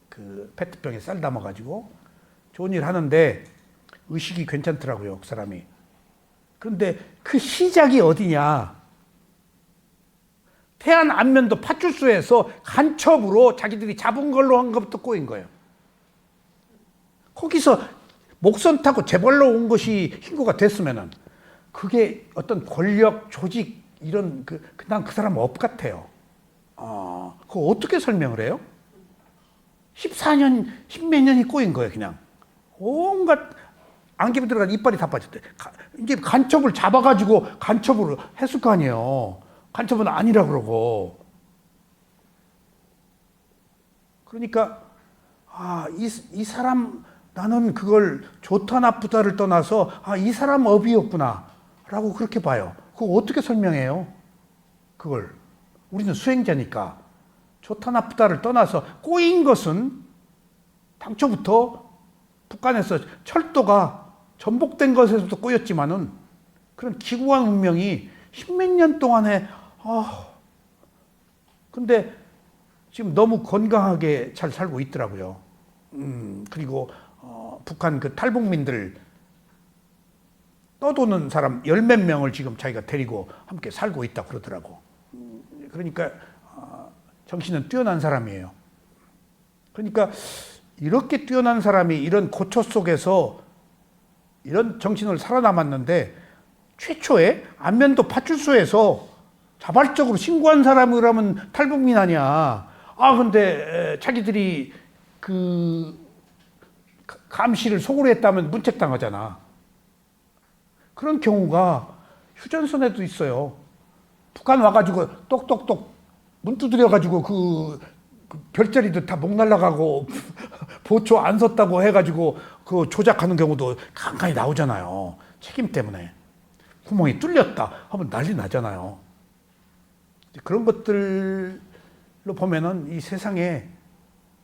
S1: 그 페트병에 쌀 담아가지고 좋은 일 하는데 의식이 괜찮더라고요, 그 사람이. 그런데 그 시작이 어디냐? 태안 안면도 파출소에서 간첩으로 자기들이 잡은 걸로 한 것부터 꼬인 거예요. 거기서 목선 타고 재벌로 온 것이 신고가 됐으면은 그게 어떤 권력, 조직 이런 난 그 사람 업 같아요. 그거 어떻게 설명을 해요? 14년, 10몇 년이 꼬인 거예요, 그냥. 온갖 안개비 들어가서 이빨이 다 빠졌대. 이제 간첩을 잡아가지고 간첩으로 했을 거 아니에요. 간첩은 아니라 그러고. 그러니까 이 사람 나는 그걸 좋다 나쁘다를 떠나서 이 사람 업이었구나 라고 그렇게 봐요. 그거 어떻게 설명해요? 그걸. 우리는 수행자니까. 좋다 나쁘다를 떠나서 꼬인 것은 당초부터 북한에서 철도가 전복된 것에서도 꼬였지만은 그런 기구한 운명이 십몇 년 동안에 근데 지금 너무 건강하게 잘 살고 있더라고요. 그리고 북한 그 탈북민들 떠도는 사람 10몇 명을 지금 자기가 데리고 함께 살고 있다 그러더라고. 그러니까 정신은 뛰어난 사람이에요. 그러니까 이렇게 뛰어난 사람이 이런 고초 속에서 이런 정신을 살아남았는데 최초에 안면도 파출소에서 자발적으로 신고한 사람이라면 탈북민 아니야. 근데 자기들이 그 감시를 속으로 했다면 문책당하잖아. 그런 경우가 휴전선에도 있어요. 북한 와가지고 똑똑똑 문 두드려가지고 그 별자리도 다 목 날라가고 보초 안 섰다고 해가지고 그 조작하는 경우도 간간히 나오잖아요. 책임 때문에 구멍이 뚫렸다 하면 난리 나잖아요. 그런 것들로 보면은 이 세상에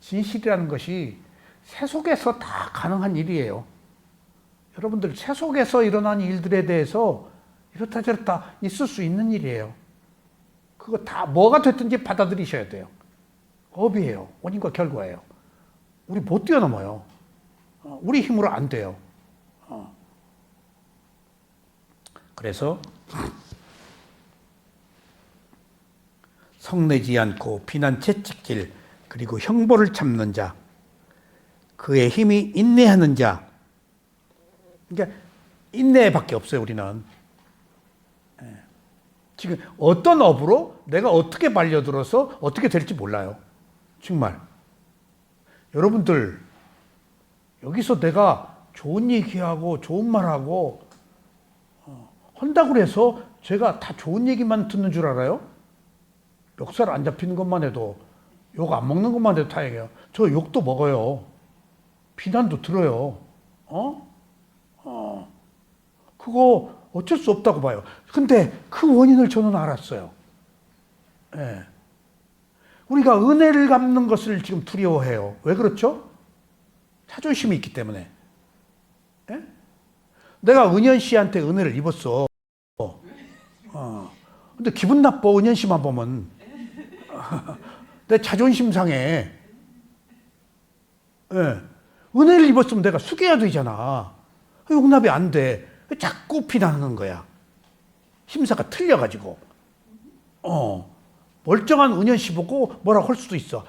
S1: 진실이라는 것이 세속에서 다 가능한 일이에요. 여러분들 세속에서 일어난 일들에 대해서 이렇다 저렇다 있을 수 있는 일이에요. 그거 다 뭐가 됐든지 받아들이셔야 돼요. 업이에요. 원인과 결과예요. 우리 못 뛰어넘어요. 우리 힘으로 안 돼요. 그래서 성내지 않고 비난 채찍질 그리고 형벌을 참는 자 그의 힘이 인내하는 자 그러니까 인내밖에 없어요. 우리는 지금 어떤 업으로 내가 어떻게 말려들어서 어떻게 될지 몰라요. 정말 여러분들 여기서 내가 좋은 얘기하고 좋은 말하고 한다고 해서 제가 다 좋은 얘기만 듣는 줄 알아요? 멱살 안 잡히는 것만 해도 욕 안 먹는 것만 해도 다행이에요. 저 욕도 먹어요. 비난도 들어요. 그거 어쩔 수 없다고 봐요. 근데 그 원인을 저는 알았어요. 예. 우리가 은혜를 갚는 것을 지금 두려워해요. 왜 그렇죠? 자존심이 있기 때문에. 예? 내가 은현 씨한테 은혜를 입었어. 근데 기분 나빠, 은현 씨만 보면. 내 자존심 상해. 예. 은혜를 입었으면 내가 숙여야 되잖아. 용납이 안 돼. 자꾸 비난하는 거야. 심사가 틀려가지고. 멀쩡한 은현 씨 보고 뭐라고 할 수도 있어.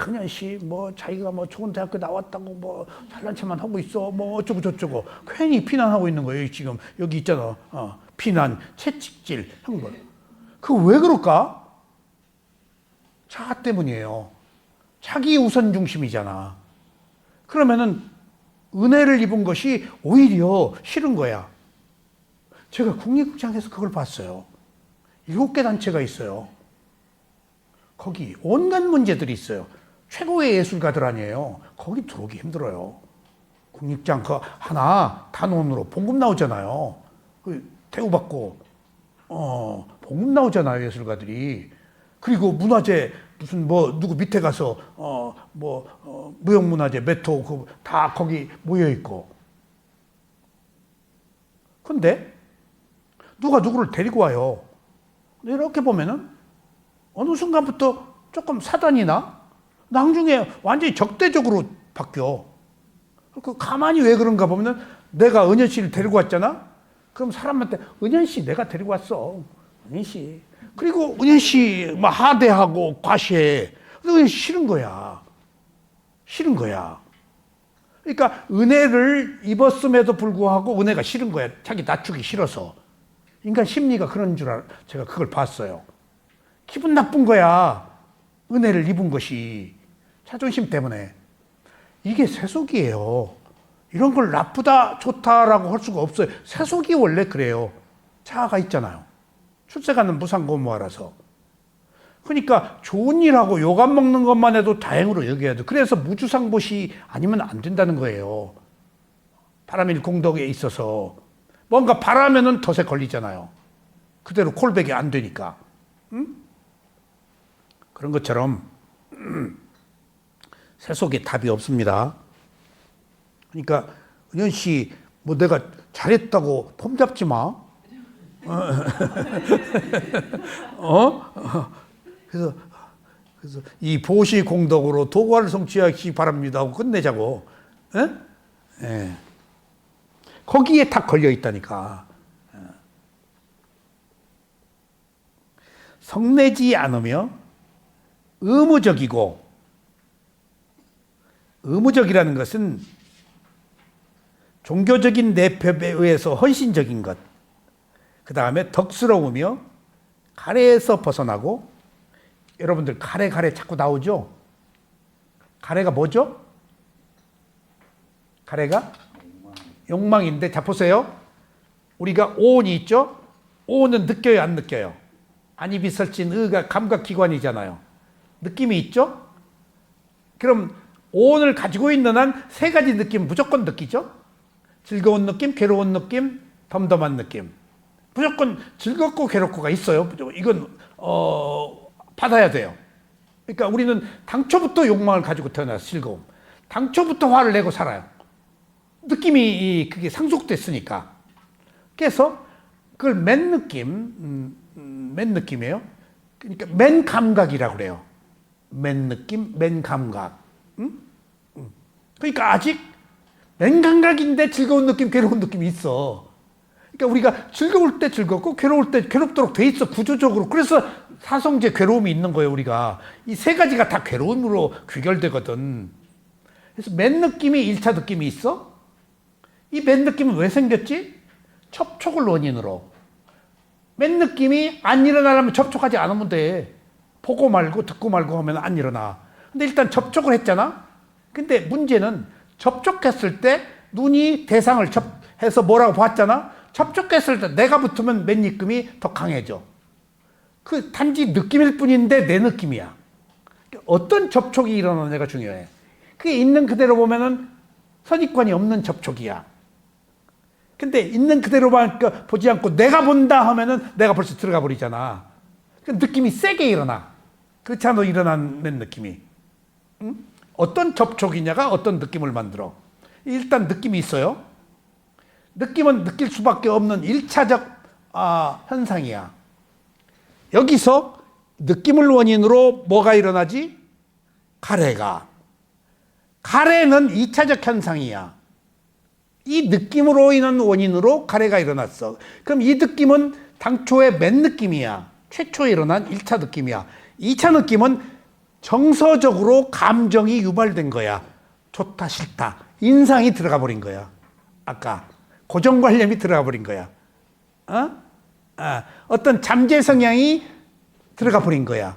S1: 은현 씨, 뭐, 자기가 뭐 좋은 대학교 나왔다고 뭐, 잘난 체만 하고 있어. 뭐, 어쩌고 저쩌고. 괜히 비난하고 있는 거예요, 지금. 여기 있잖아. 비난, 채찍질, 형벌. 그거 왜 그럴까? 자아 때문이에요. 자기 우선 중심이잖아. 그러면은 은혜를 입은 것이 오히려 싫은 거야. 제가 국립극장에서 그걸 봤어요. 7개 단체가 있어요. 거기 온갖 문제들이 있어요. 최고의 예술가들 아니에요. 거기 들어오기 힘들어요. 국립극장 그 하나 단원으로 봉급 나오잖아요. 대우받고 봉급 나오잖아요, 예술가들이. 그리고 문화재 무슨 뭐 누구 밑에 가서 무형문화재 메토 다 거기 모여 있고. 근데 누가 누구를 데리고 와요. 이렇게 보면은 어느 순간부터 조금 사단이나 나중에 완전히 적대적으로 바뀌어. 그 가만히 왜 그런가 보면은 내가 은현 씨를 데리고 왔잖아. 그럼 사람한테 은현 씨 내가 데리고 왔어. 은현 씨. 그리고 은현 씨 막 하대하고 과시해. 은현 씨 싫은 거야. 싫은 거야. 그러니까 은혜를 입었음에도 불구하고 은혜가 싫은 거야. 자기 낮추기 싫어서. 인간 심리가 그런 줄 제가 그걸 봤어요. 기분 나쁜 거야. 은혜를 입은 것이. 자존심 때문에. 이게 세속이에요. 이런 걸 나쁘다, 좋다라고 할 수가 없어요. 세속이 원래 그래요. 자아가 있잖아요. 출세가는 무상고무하라서. 그러니까 좋은 일하고 욕 안 먹는 것만 해도 다행으로 여겨야 돼. 그래서 무주상보시 아니면 안 된다는 거예요. 바람일 공덕에 있어서. 뭔가 바라면은 덫에 걸리잖아요. 그대로 콜백이 안 되니까. 응? 그런 것처럼 세속에 답이 없습니다. 그러니까 은현 씨 뭐 내가 잘했다고 폼 잡지 마. 그래서 이 보시 공덕으로 도과를 성취하기 바랍니다 하고 끝내자고. 예? 거기에 다 걸려 있다니까. 성내지 않으며 의무적이고, 의무적이라는 것은 종교적인 내법에 의해서 헌신적인 것, 그 다음에 덕스러우며 가래에서 벗어나고, 여러분들 가래 자꾸 나오죠? 가래가 뭐죠? 가래가 욕망인데, 자 보세요. 우리가 오온이 있죠? 오온은 느껴요, 안 느껴요? 안입이 설친 의가 감각기관이잖아요. 느낌이 있죠? 그럼 오온을 가지고 있는 한 세 가지 느낌 무조건 느끼죠? 즐거운 느낌, 괴로운 느낌, 덤덤한 느낌. 무조건 즐겁고 괴롭고가 있어요. 이건 받아야 돼요. 그러니까 우리는 당초부터 욕망을 가지고 태어나서 즐거움. 당초부터 화를 내고 살아요. 느낌이 그게 상속됐으니까. 그래서 그걸 맨 느낌, 맨 느낌이에요. 그러니까 맨 감각이라고 그래요. 맨 느낌, 맨 감각. 그러니까 아직 맨 감각인데 즐거운 느낌, 괴로운 느낌이 있어. 그러니까 우리가 즐거울 때 즐겁고 괴로울 때 괴롭도록 돼 있어, 구조적으로. 그래서 사성제 괴로움이 있는 거예요, 우리가. 이 세 가지가 다 괴로움으로 귀결되거든. 그래서 맨 느낌이 1차 느낌이 있어? 이 맨 느낌은 왜 생겼지? 접촉을 원인으로. 맨 느낌이 안 일어나려면 접촉하지 않으면 돼. 보고 말고 듣고 말고 하면 안 일어나. 근데 일단 접촉을 했잖아? 근데 문제는 접촉했을 때 눈이 대상을 해서 뭐라고 봤잖아? 접촉했을 때 내가 붙으면 맨 느낌이 더 강해져. 그 단지 느낌일 뿐인데 내 느낌이야. 어떤 접촉이 일어나느냐가 중요해. 그게 있는 그대로 보면은 선입관이 없는 접촉이야. 근데 있는 그대로 보지 않고 내가 본다 하면은 내가 벌써 들어가 버리잖아. 그 느낌이 세게 일어나. 그렇지 않아 일어난 맨 느낌이. 응? 어떤 접촉이냐가 어떤 느낌을 만들어. 일단 느낌이 있어요. 느낌은 느낄 수밖에 없는 1차적 현상이야. 여기서 느낌을 원인으로 뭐가 일어나지? 가래가. 가래는 2차적 현상이야. 이 느낌으로 인한 원인으로 가래가 일어났어. 그럼 이 느낌은 당초의 맨 느낌이야. 최초에 일어난 1차 느낌이야. 2차 느낌은 정서적으로 감정이 유발된 거야. 좋다, 싫다. 인상이 들어가 버린 거야. 아까 고정관념이 들어가 버린 거야. 어떤 잠재 성향이 들어가 버린 거야.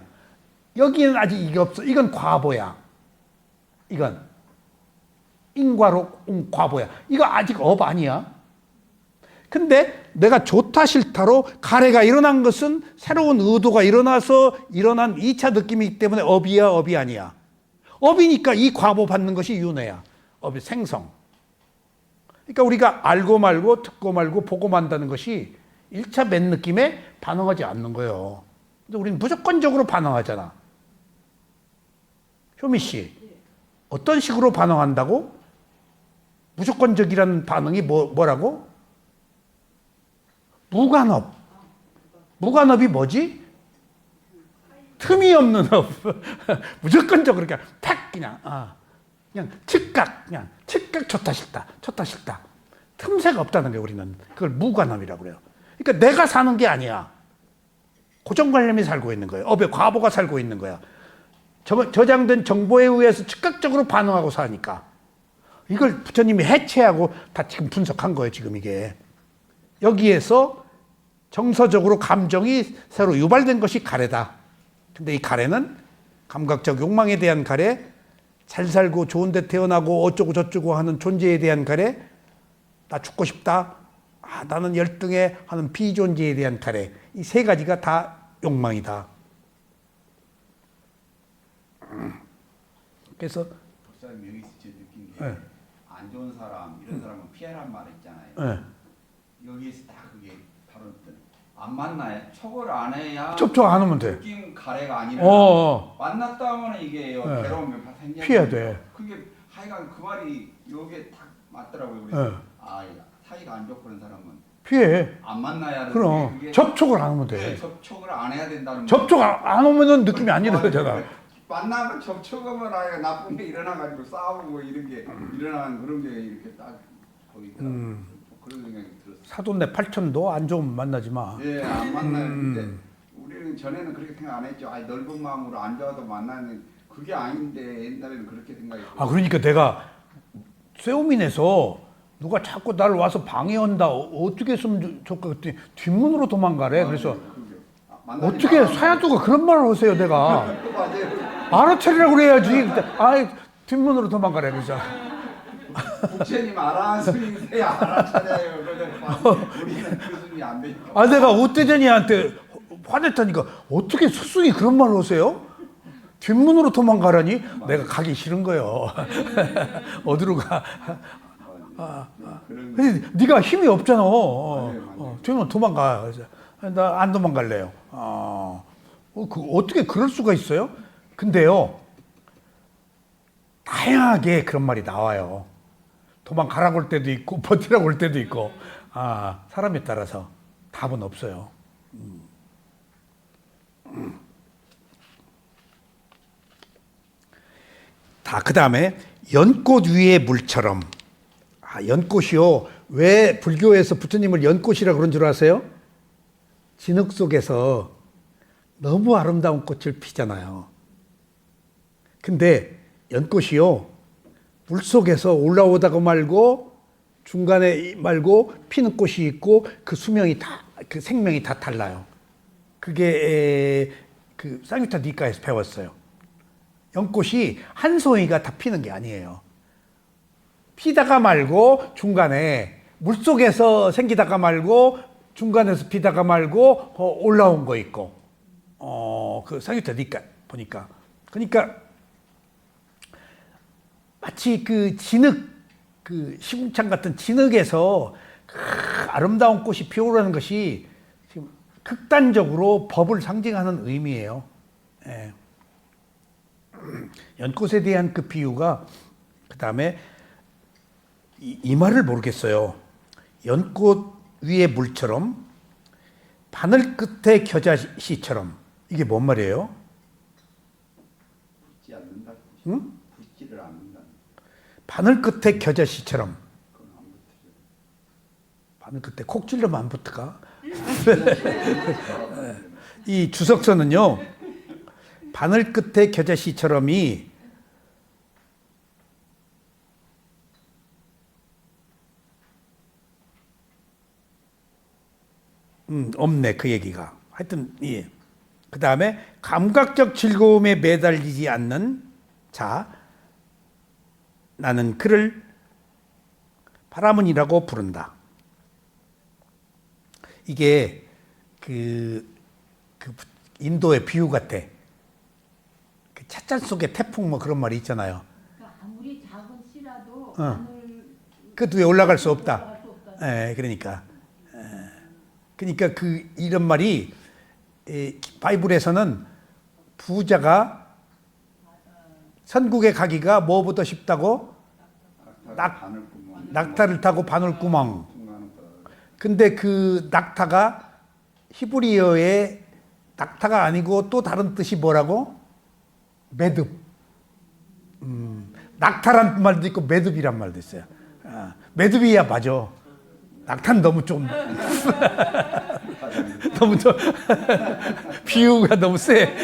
S1: 여기는 아직 이게 없어. 이건 과보야. 이건 인과로 과보야. 이거 아직 업 아니야. 근데 내가 좋다 싫다로 가래가 일어난 것은 새로운 의도가 일어나서 일어난 2차 느낌이기 때문에 업이야, 업이 아니야. 업이니까 이 과보 받는 것이 윤회야. 업의 생성. 그러니까 우리가 알고 말고 듣고 말고 보고 만다는 것이 1차 맨 느낌에 반응하지 않는 거예요. 근데 우리는 무조건적으로 반응하잖아. 효미 씨, 어떤 식으로 반응한다고? 무조건적이라는 반응이 뭐라고? 무관업. 무관업이 뭐지? 틈이 없는 업. 무조건적으로 그냥 탁 그냥 즉각 좋다 싫다 좋다 싫다. 틈새가 없다는 게 우리는 그걸 무관업이라고 그래요. 그러니까 내가 사는 게 아니야. 고정관념이 살고 있는 거예요. 업의 과보가 살고 있는 거야. 저장된 정보에 의해서 즉각적으로 반응하고 사니까. 이걸 부처님이 해체하고 다 지금 분석한 거예요. 지금 이게. 여기에서 정서적으로 감정이 새로 유발된 것이 가래다. 근데 이 가래는 감각적 욕망에 대한 가래, 잘 살고 좋은 데 태어나고 어쩌고 저쩌고 하는 존재에 대한 가래, 나 죽고 싶다, 나는 열등해 하는 비존재에 대한 가래. 이 세 가지가 다 욕망이다. 그래서
S3: 목사님 여기서 제 느낀 게
S1: 네.
S3: 안 좋은 사람 이런 사람은 피해란 말 있잖아요.
S1: 네.
S3: 여기에서 딱 그게 바로 안 만나요. 척을 안 해야
S1: 접촉 안 하면 돼.
S3: 느낌 가래가 아니라 만났다 하면 이게
S1: 네.
S3: 괴로움이 생겨.
S1: 피해야 돼.
S3: 그게 하여간 그 말이 여기에 딱 맞더라고요.
S1: 네.
S3: 그래서 사이가 안 좋고 그런 사람은
S1: 피해.
S3: 안 만나야 하는데
S1: 그럼
S3: 그게
S1: 접촉을 안 하면 돼.
S3: 네, 접촉을 안 해야 된다는
S1: 접촉 안 하면은 느낌이 안 일어나잖아.
S3: 만나면 접촉하면 아예 나쁜 게 일어나가지고 싸우고 이런 게 일어나는 그런 게 이렇게 딱 보이더라고요. 그런 생각이 들었어요.
S1: 사돈네 팔천도 안 좋으면 만나지 마.
S3: 예, 안 만나는데 우리는 전에는 그렇게 생각 안 했죠. 넓은 마음으로 안 좋아도 만나는 그게 아닌데 옛날에는 그렇게 생각했고.
S1: 그러니까 내가 쇠오민에서 누가 자꾸 나를 와서 방해한다. 어떻게 했으면 좋을까 그랬더니 뒷문으로 도망가래. 그래서 어떻게 사야두가 그런 말을 하세요, 내가.
S3: 맞아요.
S1: 알아차리라고 그래야지. 뒷문으로 도망가래. 그래서
S3: 부처님 알아서세요. 알아차려요. 우리는 그 순위 안 되니까.
S1: 내가 오태전이한테 화냈다니까 어떻게 스승이 그런 말을 하세요? 뒷문으로 도망가라니? 내가 가기 싫은 거예요. 어디로 가?
S3: 그런
S1: 근데 네가 힘이 없잖아.
S3: 맞아요.
S1: 뒷문 도망가. 그래서 나 안 도망갈래요. 어떻게 그럴 수가 있어요? 근데요, 다양하게 그런 말이 나와요. 도망가라고 할 때도 있고 버티라고 할 때도 있고. 사람에 따라서 답은 없어요. 그 다음에 연꽃 위의 물처럼. 연꽃이요. 왜 불교에서 부처님을 연꽃이라 그런 줄 아세요? 진흙 속에서 너무 아름다운 꽃을 피잖아요. 근데 연꽃이요. 물 속에서 올라오다가 말고 중간에 말고 피는 꽃이 있고 그 수명이 다, 그 생명이 다 달라요. 그게 그 쌍유타 니까에서 배웠어요. 연꽃이 한 송이가 다 피는 게 아니에요. 피다가 말고 중간에 물속에서 생기다가 말고 중간에서 피다가 말고 올라온 거 있고 그 쌍유타 니까 보니까 그러니까 마치 그 진흙 그 시궁창 같은 진흙에서 아름다운 꽃이 피어오르는 것이 지금 극단적으로 법을 상징하는 의미예요. 예. 연꽃에 대한 그 비유가 그 다음에 이 말을 모르겠어요. 연꽃 위에 물처럼 바늘 끝에 겨자씨처럼 이게 뭔 말이에요?
S3: 붙지 않는다.
S1: 응?
S3: 붙지를 않는다.
S1: 바늘 끝에 겨자씨처럼.
S3: 그건 안 붙죠.
S1: 바늘 끝에 콕 찔러면 안 붙을까? 이 주석서는요. 바늘 끝에 겨자씨처럼이 없네 그 얘기가. 하여튼 예. 그 다음에 감각적 즐거움에 매달리지 않는 자 나는 그를 바라문이라고 부른다. 이게 그 인도의 비유 같아. 그 찻잔 속에 태풍 뭐 그런 말이 있잖아요.
S2: 그러니까 아무리 작은 씨라도
S1: 어.
S2: 하늘
S1: 그 위에 올라갈 수 없다.
S2: 올라갈 수 없다.
S1: 그러니까 그 이런 말이 바이블에서는 부자가 선국에 가기가 뭐보다 쉽다고 낙타를 타고 바늘구멍. 근데 그 낙타가 히브리어의 낙타가 아니고 또 다른 뜻이 뭐라고? 매듭. 낙타란 말도 있고 매듭이란 말도 있어요. 매듭이야 맞아. 낙타는 너무 좀 너무 좀 비유가 너무 세.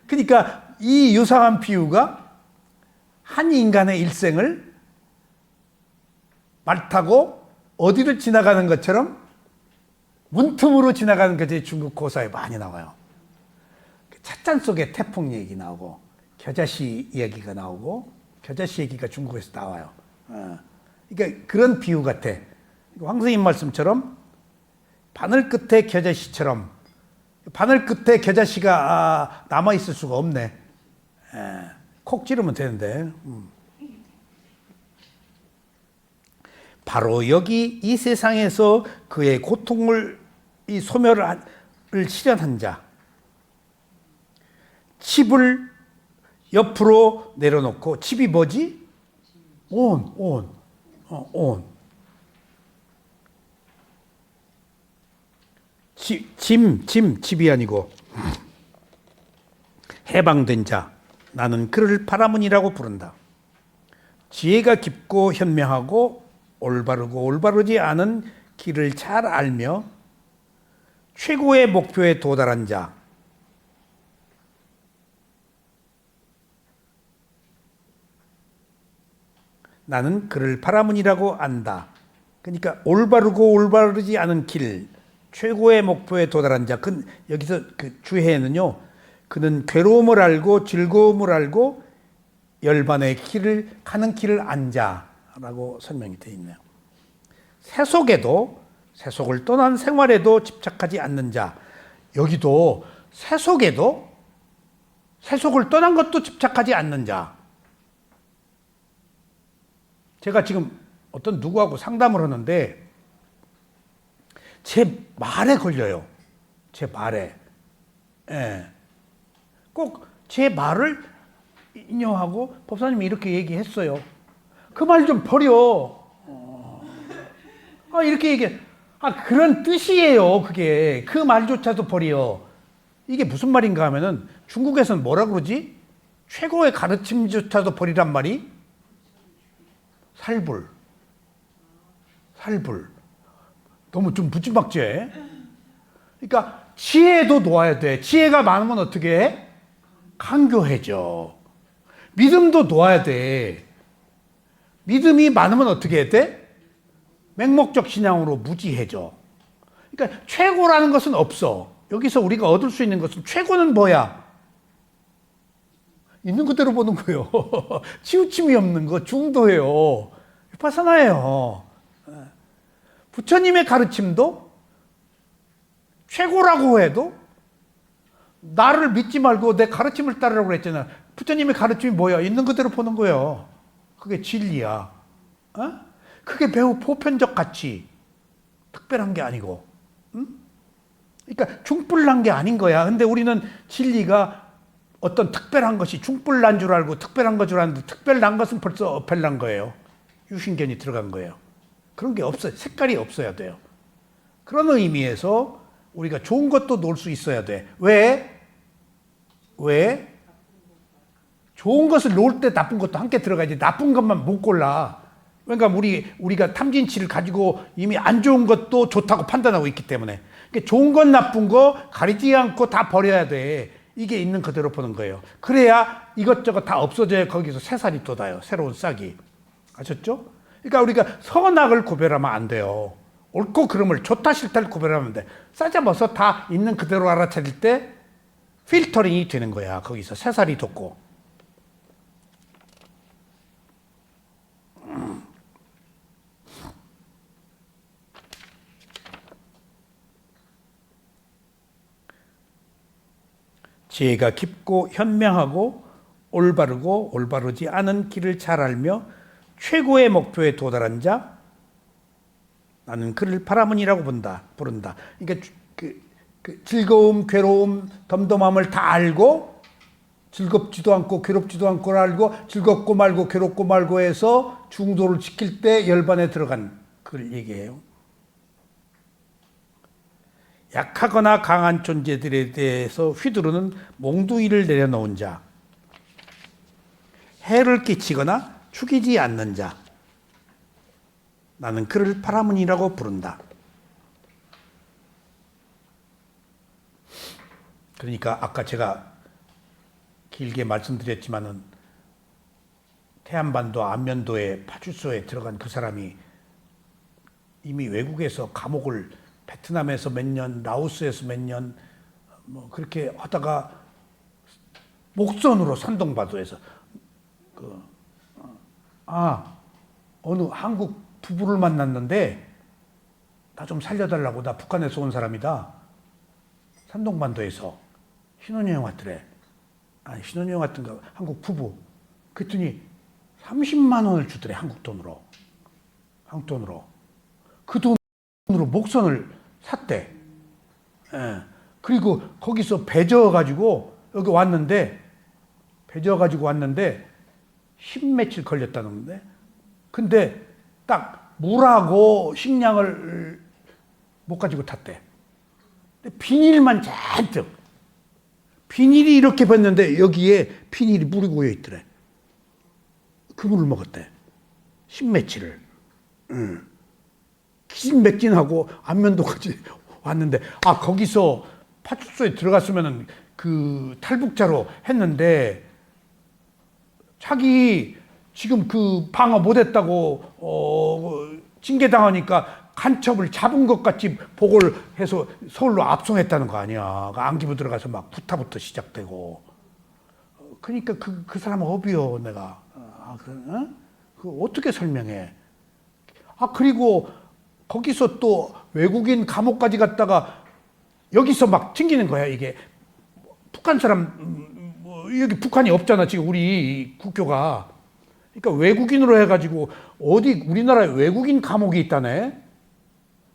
S1: 그러니까 이 유사한 비유가 한 인간의 일생을 말 타고 어디를 지나가는 것처럼 문틈으로 지나가는 것이 중국 고사에 많이 나와요. 찻잔 속에 태풍 얘기 나오고 겨자씨 이야기가 나오고 겨자씨 얘기가 중국에서 나와요. 그러니까 그런 비유 같아. 황 선생님 말씀처럼 바늘 끝에 겨자씨처럼 바늘 끝에 겨자씨가 남아 있을 수가 없네. 콕 찌르면 되는데. 바로 여기 이 세상에서 그의 고통을 이 소멸을 실현한 자. 칩을 옆으로 내려놓고 칩이 뭐지? 온. 칩이 아니고 해방된 자. 나는 그를 바라문이라고 부른다. 지혜가 깊고 현명하고 올바르고 올바르지 않은 길을 잘 알며 최고의 목표에 도달한 자. 나는 그를 바라문이라고 안다. 그러니까 올바르고 올바르지 않은 길, 최고의 목표에 도달한 자. 여기서 그 주해는요. 그는 괴로움을 알고 즐거움을 알고 열반의 길을 가는 길을 안 자라고 설명이 되어 있네요. 새 속에도 세속을 떠난 생활에도 집착하지 않는 자. 여기도 세속에도 세속을 떠난 것도 집착하지 않는 자. 제가 지금 어떤 누구하고 상담을 하는데 제 말에 걸려요. 제 말에. 예. 꼭 제 말을 인용하고 법사님이 이렇게 얘기했어요. 그 말 좀 버려. 이렇게 얘기해. 그런 뜻이에요. 그게. 그 말조차도 버려. 이게 무슨 말인가 하면은 중국에서는 뭐라 그러지? 최고의 가르침조차도 버리란 말이? 살불. 너무 좀 무지막지해. 그러니까 지혜도 놓아야 돼. 지혜가 많으면 어떻게 해? 강교해져. 믿음도 놓아야 돼. 믿음이 많으면 어떻게 해야 돼? 맹목적 신앙으로 무지해져. 그러니까 최고라는 것은 없어. 여기서 우리가 얻을 수 있는 것은 최고는 뭐야? 있는 그대로 보는 거예요. 치우침이 없는 거 중도예요. 위파사나예요. 부처님의 가르침도 최고라고 해도 나를 믿지 말고 내 가르침을 따르라고 그랬잖아. 부처님의 가르침이 뭐야? 있는 그대로 보는 거예요. 그게 진리야. 그게 매우 보편적 가치. 특별한 게 아니고. 그러니까 중불난 게 아닌 거야. 근데 우리는 진리가 어떤 특별한 것이 중불난 줄 알고 특별한 것 줄 알았는데 특별난 것은 벌써 어펠난 거예요. 유신견이 들어간 거예요. 그런 게 없어요. 색깔이 없어야 돼요. 그런 의미에서 우리가 좋은 것도 놓을 수 있어야 돼. 왜? 좋은 것을 놓을 때 나쁜 것도 함께 들어가야지. 나쁜 것만 못 골라. 그러니까 우리가 탐진치를 가지고 이미 안 좋은 것도 좋다고 판단하고 있기 때문에. 그러니까 좋은 건 나쁜 거 가리지 않고 다 버려야 돼. 이게 있는 그대로 보는 거예요. 그래야 이것저것 다 없어져야 거기서 새살이 돋아요. 새로운 싹이. 아셨죠? 그러니까 우리가 선악을 구별하면 안 돼요. 옳고 그름을 좋다 싫다를 구별하면 안 돼. 싸잡아서 다 있는 그대로 알아차릴 때 필터링이 되는 거야. 거기서 새살이 돋고. 지혜가 깊고 현명하고 올바르고 올바르지 않은 길을 잘 알며 최고의 목표에 도달한 자, 나는 그를 바라문이라고 부른다. 그러니까 그 즐거움, 괴로움, 덤덤함을 다 알고 즐겁지도 않고 괴롭지도 않고를 알고 즐겁고 말고 괴롭고 말고 해서 중도를 지킬 때 열반에 들어간 그걸 얘기해요. 약하거나 강한 존재들에 대해서 휘두르는 몽둥이를 내려놓은 자, 해를 끼치거나 죽이지 않는 자, 나는 그를 바라문이라고 부른다. 그러니까 아까 제가 길게 말씀드렸지만은 태안반도 안면도의 파출소에 들어간 그 사람이 이미 외국에서 감옥을 베트남에서 몇 년, 라오스에서 몇 년, 뭐 그렇게 하다가 목선으로 산동바도에서 어느 한국 부부를 만났는데 나 좀 살려달라고. 나 북한에서 온 사람이다. 산동반도에서 신혼여행 왔더래. 아니 신혼여행 왔던가 한국 부부. 그랬더니 30만 원을 주더래. 한국 돈으로. 그 돈으로 목선을 샀대. 예. 그리고 거기서 배 저어가지고 여기 왔는데, 십며칠 걸렸다는데, 근데 딱 물하고 식량을 못 가지고 탔대. 근데 비닐만 잔뜩. 비닐이 이렇게 봤는데 여기에 비닐이 물이 고여 있더래. 그 물을 먹었대. 십며칠을. 기진맥진하고 안면도까지 왔는데, 거기서 파출소에 들어갔으면은 그 탈북자로 했는데, 자기 지금 그 방어 못했다고 징계당하니까 간첩을 잡은 것 같이 보고를 해서 서울로 압송했다는 거 아니야. 안기부 들어가서 막 구타부터 시작되고. 그러니까 그 사람은 업이요, 내가. 그 어떻게 설명해? 그리고 거기서 또 외국인 감옥까지 갔다가 여기서 막 튕기는 거야. 이게 북한 사람 여기 북한이 없잖아 지금 우리 국교가. 그러니까 외국인으로 해가지고 어디 우리나라에 외국인 감옥이 있다네.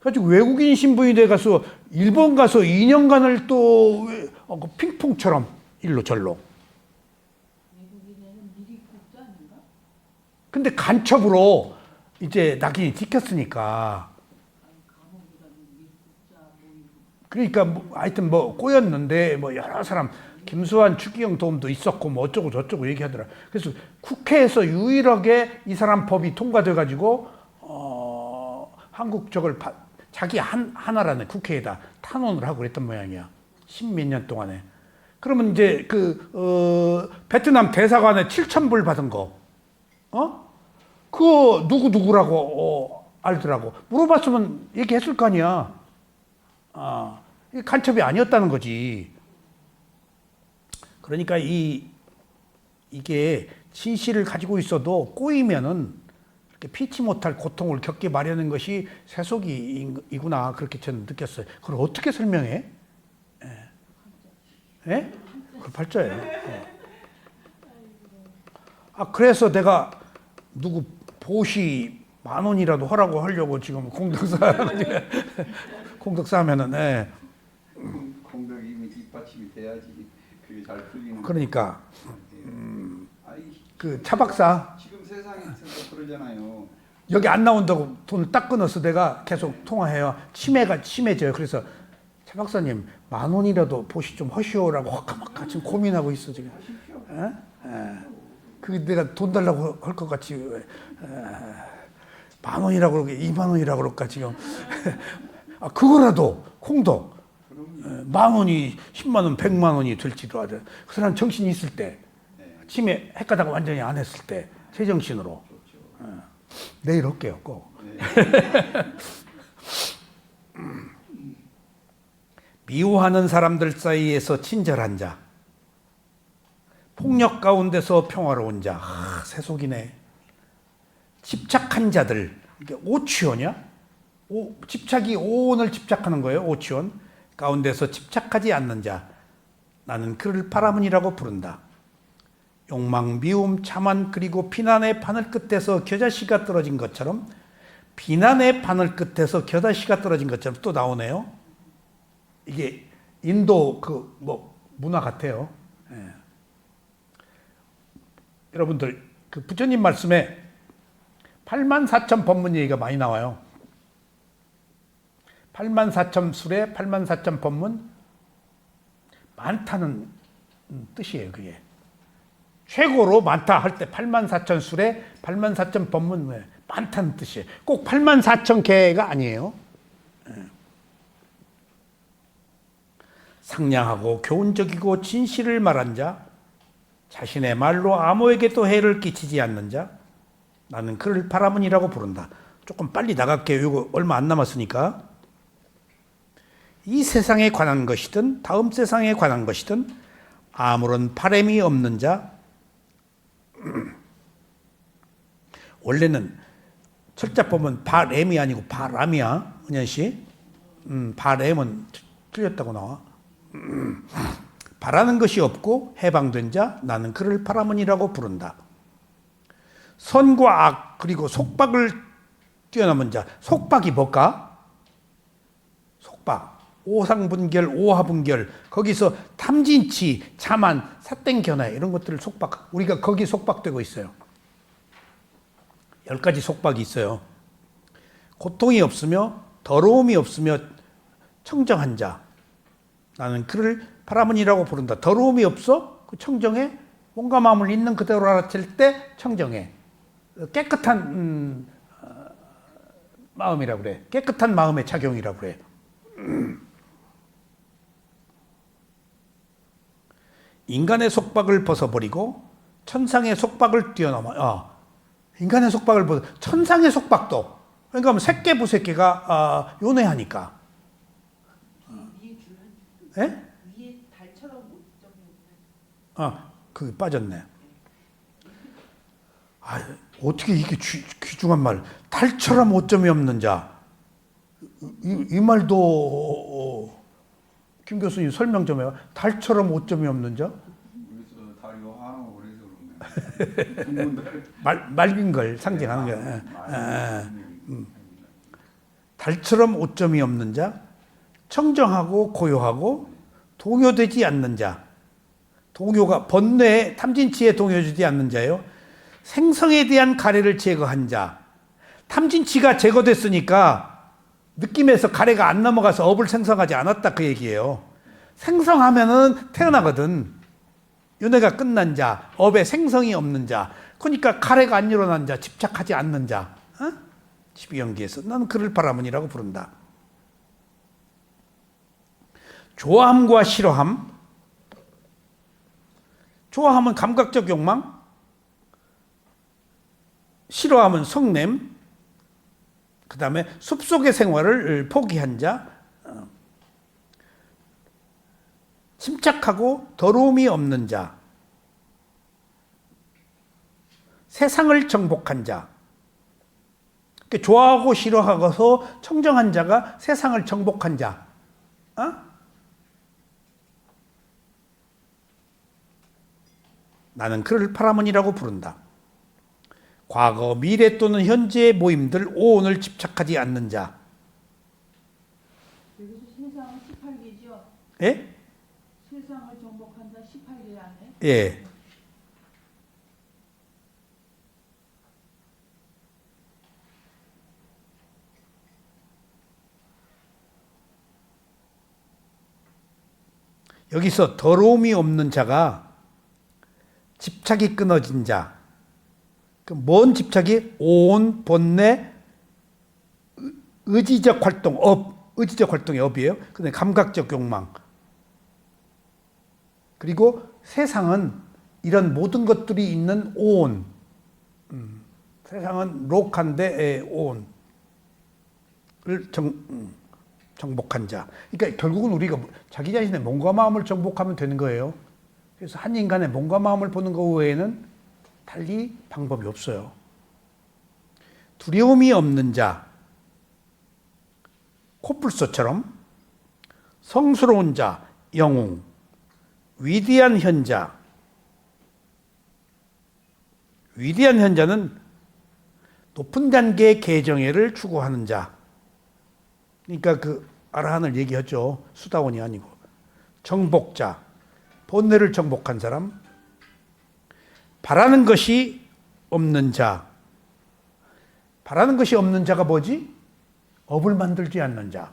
S1: 가지고 외국인 신분이 돼 가서 일본 가서 2년간을 또 핑퐁처럼 일로 절로.
S2: 외국인에는 미리 국자 아닌가?
S1: 근데 간첩으로 이제 낙인이 찍혔으니까.
S2: 감옥이라는 미리 국자 뭐
S1: 그러니까 뭐 하여튼 뭐 꼬였는데 뭐 여러 사람 김수환 추기경 도움도 있었고 뭐 어쩌고 저쩌고 얘기하더라. 그래서 국회에서 유일하게 이 사람 법이 통과돼 가지고 한국 저걸 자기 하나라는 국회에다 탄원을 하고 그랬던 모양이야. 십몇 년 동안에. 그러면 이제 베트남 대사관에 7,000불 받은 거, 그거 누구라고 알더라고. 물어봤으면 얘기했을 거 아니야. 이게 간첩이 아니었다는 거지. 그러니까 이게 진실을 가지고 있어도 꼬이면은 이렇게 피치 못할 고통을 겪기 마련인 것이 세속이구나 그렇게 저는 느꼈어요. 그걸 어떻게 설명해? 예? 그 팔자예요. 그래서 내가 누구 보시 10,000원이라도 하라고 하려고 지금 공덕사 하면은
S3: 공덕이 입받침이 돼야지 그게 잘 풀리는.
S1: 그러니까
S3: 아이,
S1: 그 차박사
S3: 지금 세상에서 그러잖아요.
S1: 여기 안 나온다고 돈을 딱 끊어서 내가 계속 통화해요. 치매가 심해져요. 그래서 차 박사님 10,000원이라도 보시 좀 하시오라고 화까막까 지금 고민하고 있어 지금. 그 내가 돈 달라고 할 것 같이 10,000원이라고 그러고 20,000원이라고 그럴까 지금. 그거라도 공덕 10,000원이 100,000원 100,000원이 될지도 하죠. 그 사람 정신이 있을 때 치매 헷가다가 완전히 안 했을 때 제정신으로. 내일 할게요 꼭. 미워하는 사람들 사이에서 친절한 자, 폭력 가운데서 평화로운 자. 세속이네. 집착한 자들, 이게 오치원이야? 집착이 오온을 집착하는 거예요. 오치원 가운데서 집착하지 않는 자, 나는 그를 바라문이라고 부른다. 욕망, 미움, 자만, 그리고 비난의 바늘 끝에서 겨자씨가 떨어진 것처럼, 비난의 바늘 끝에서 겨자씨가 떨어진 것처럼 또 나오네요. 이게 인도 문화 같아요. 여러분들 그 부처님 말씀에 84,000 법문 얘기가 많이 나와요. 84,000 술에 84,000 법문, 많다는 뜻이에요. 그게 최고로 많다 할 때 84,000 술에 84,000 법문, 많다는 뜻이에요. 꼭 84,000개가 아니에요. 상냥하고 교훈적이고 진실을 말한 자, 자신의 말로 아무에게도 해를 끼치지 않는 자, 나는 그를 바라문이라고 부른다. 조금 빨리 나갈게요. 이거 얼마 안 남았으니까. 이 세상에 관한 것이든 다음 세상에 관한 것이든 아무런 바램이 없는 자. 원래는 철자 보면 바램이 아니고 바람이야. 은현 씨. 바램은 틀렸다고 나와. 바라는 것이 없고 해방된 자, 나는 그를 바라문이라고 부른다. 선과 악 그리고 속박을 뛰어넘은 자. 속박이 뭘까? 속박. 오상분결, 오하분결, 거기서 탐진치, 자만, 사땡견해 이런 것들을 속박. 우리가 거기 속박되고 있어요. 10가지 속박이 있어요. 고통이 없으며 더러움이 없으며 청정한 자, 나는 그를 바라문이라고 부른다. 더러움이 없어? 그 청정해? 몸과 마음을 있는 그대로 알아챌 때 청정해. 깨끗한 마음이라고 그래. 깨끗한 마음의 작용이라고 그래. 인간의 속박을 벗어버리고 천상의 속박을 뛰어넘어. 인간의 속박을 벗어 천상의 속박도. 그러니까 새끼부새끼가 요네하니까. 예?
S2: 위에 달처럼 옷점이
S1: 그게 빠졌네. 어떻게 이게 귀중한 말. 달처럼 오점이 없는 자. 이 말도 김 교수님 설명 좀 해요. 달처럼 오점이 없는 자?
S3: 그래서 다리가 화나고 그래서 그런 거야.
S1: 맑은 걸 상징하는 거예요. 달처럼 오점이 없는 자, 청정하고 고요하고 동요되지 않는 자. 동요가 번뇌에 탐진치에 동요되지 않는 자예요. 생성에 대한 가래를 제거한 자. 탐진치가 제거됐으니까 느낌에서 가래가 안 넘어가서 업을 생성하지 않았다 그 얘기예요. 생성하면은 태어나거든. 윤회가 끝난 자, 업에 생성이 없는 자. 그러니까 가래가 안 일어난 자, 집착하지 않는 자. 12연기에서 나는 그를 바라문이라고 부른다. 좋아함과 싫어함. 좋아함은 감각적 욕망, 싫어함은 성냄, 그 다음에 숲속의 생활을 포기한 자, 침착하고 더러움이 없는 자, 세상을 정복한 자. 좋아하고 싫어하고서 청정한 자가 세상을 정복한 자. 나는 그를 파라문이라고 부른다. 과거, 미래 또는 현재의 모임들 오온을 집착하지 않는 자.
S2: 여기서 세상은 18개죠?
S1: 예?
S2: 세상을 정복한 자 18개 안에?
S1: 예. 여기서 더러움이 없는 자가 집착이 끊어진 자. 뭔 집착이? 온, 본내, 의지적 활동, 업. 의지적 활동의 업이에요. 근데 감각적 욕망. 그리고 세상은 이런 모든 것들이 있는 온. 세상은 록한데 온을 정복한 자. 그러니까 결국은 우리가 자기 자신의 몸과 마음을 정복하면 되는 거예요. 그래서 한 인간의 몸과 마음을 보는 것 외에는 달리 방법이 없어요. 두려움이 없는 자, 코뿔소처럼 성스러운 자, 영웅, 위대한 현자. 위대한 현자는 높은 단계의 개정애를 추구하는 자. 그러니까 그 아라한을 얘기하죠. 수다원이 아니고. 정복자, 본뇌를 정복한 사람. 바라는 것이 없는 자. 바라는 것이 없는 자가 뭐지? 업을 만들지 않는 자.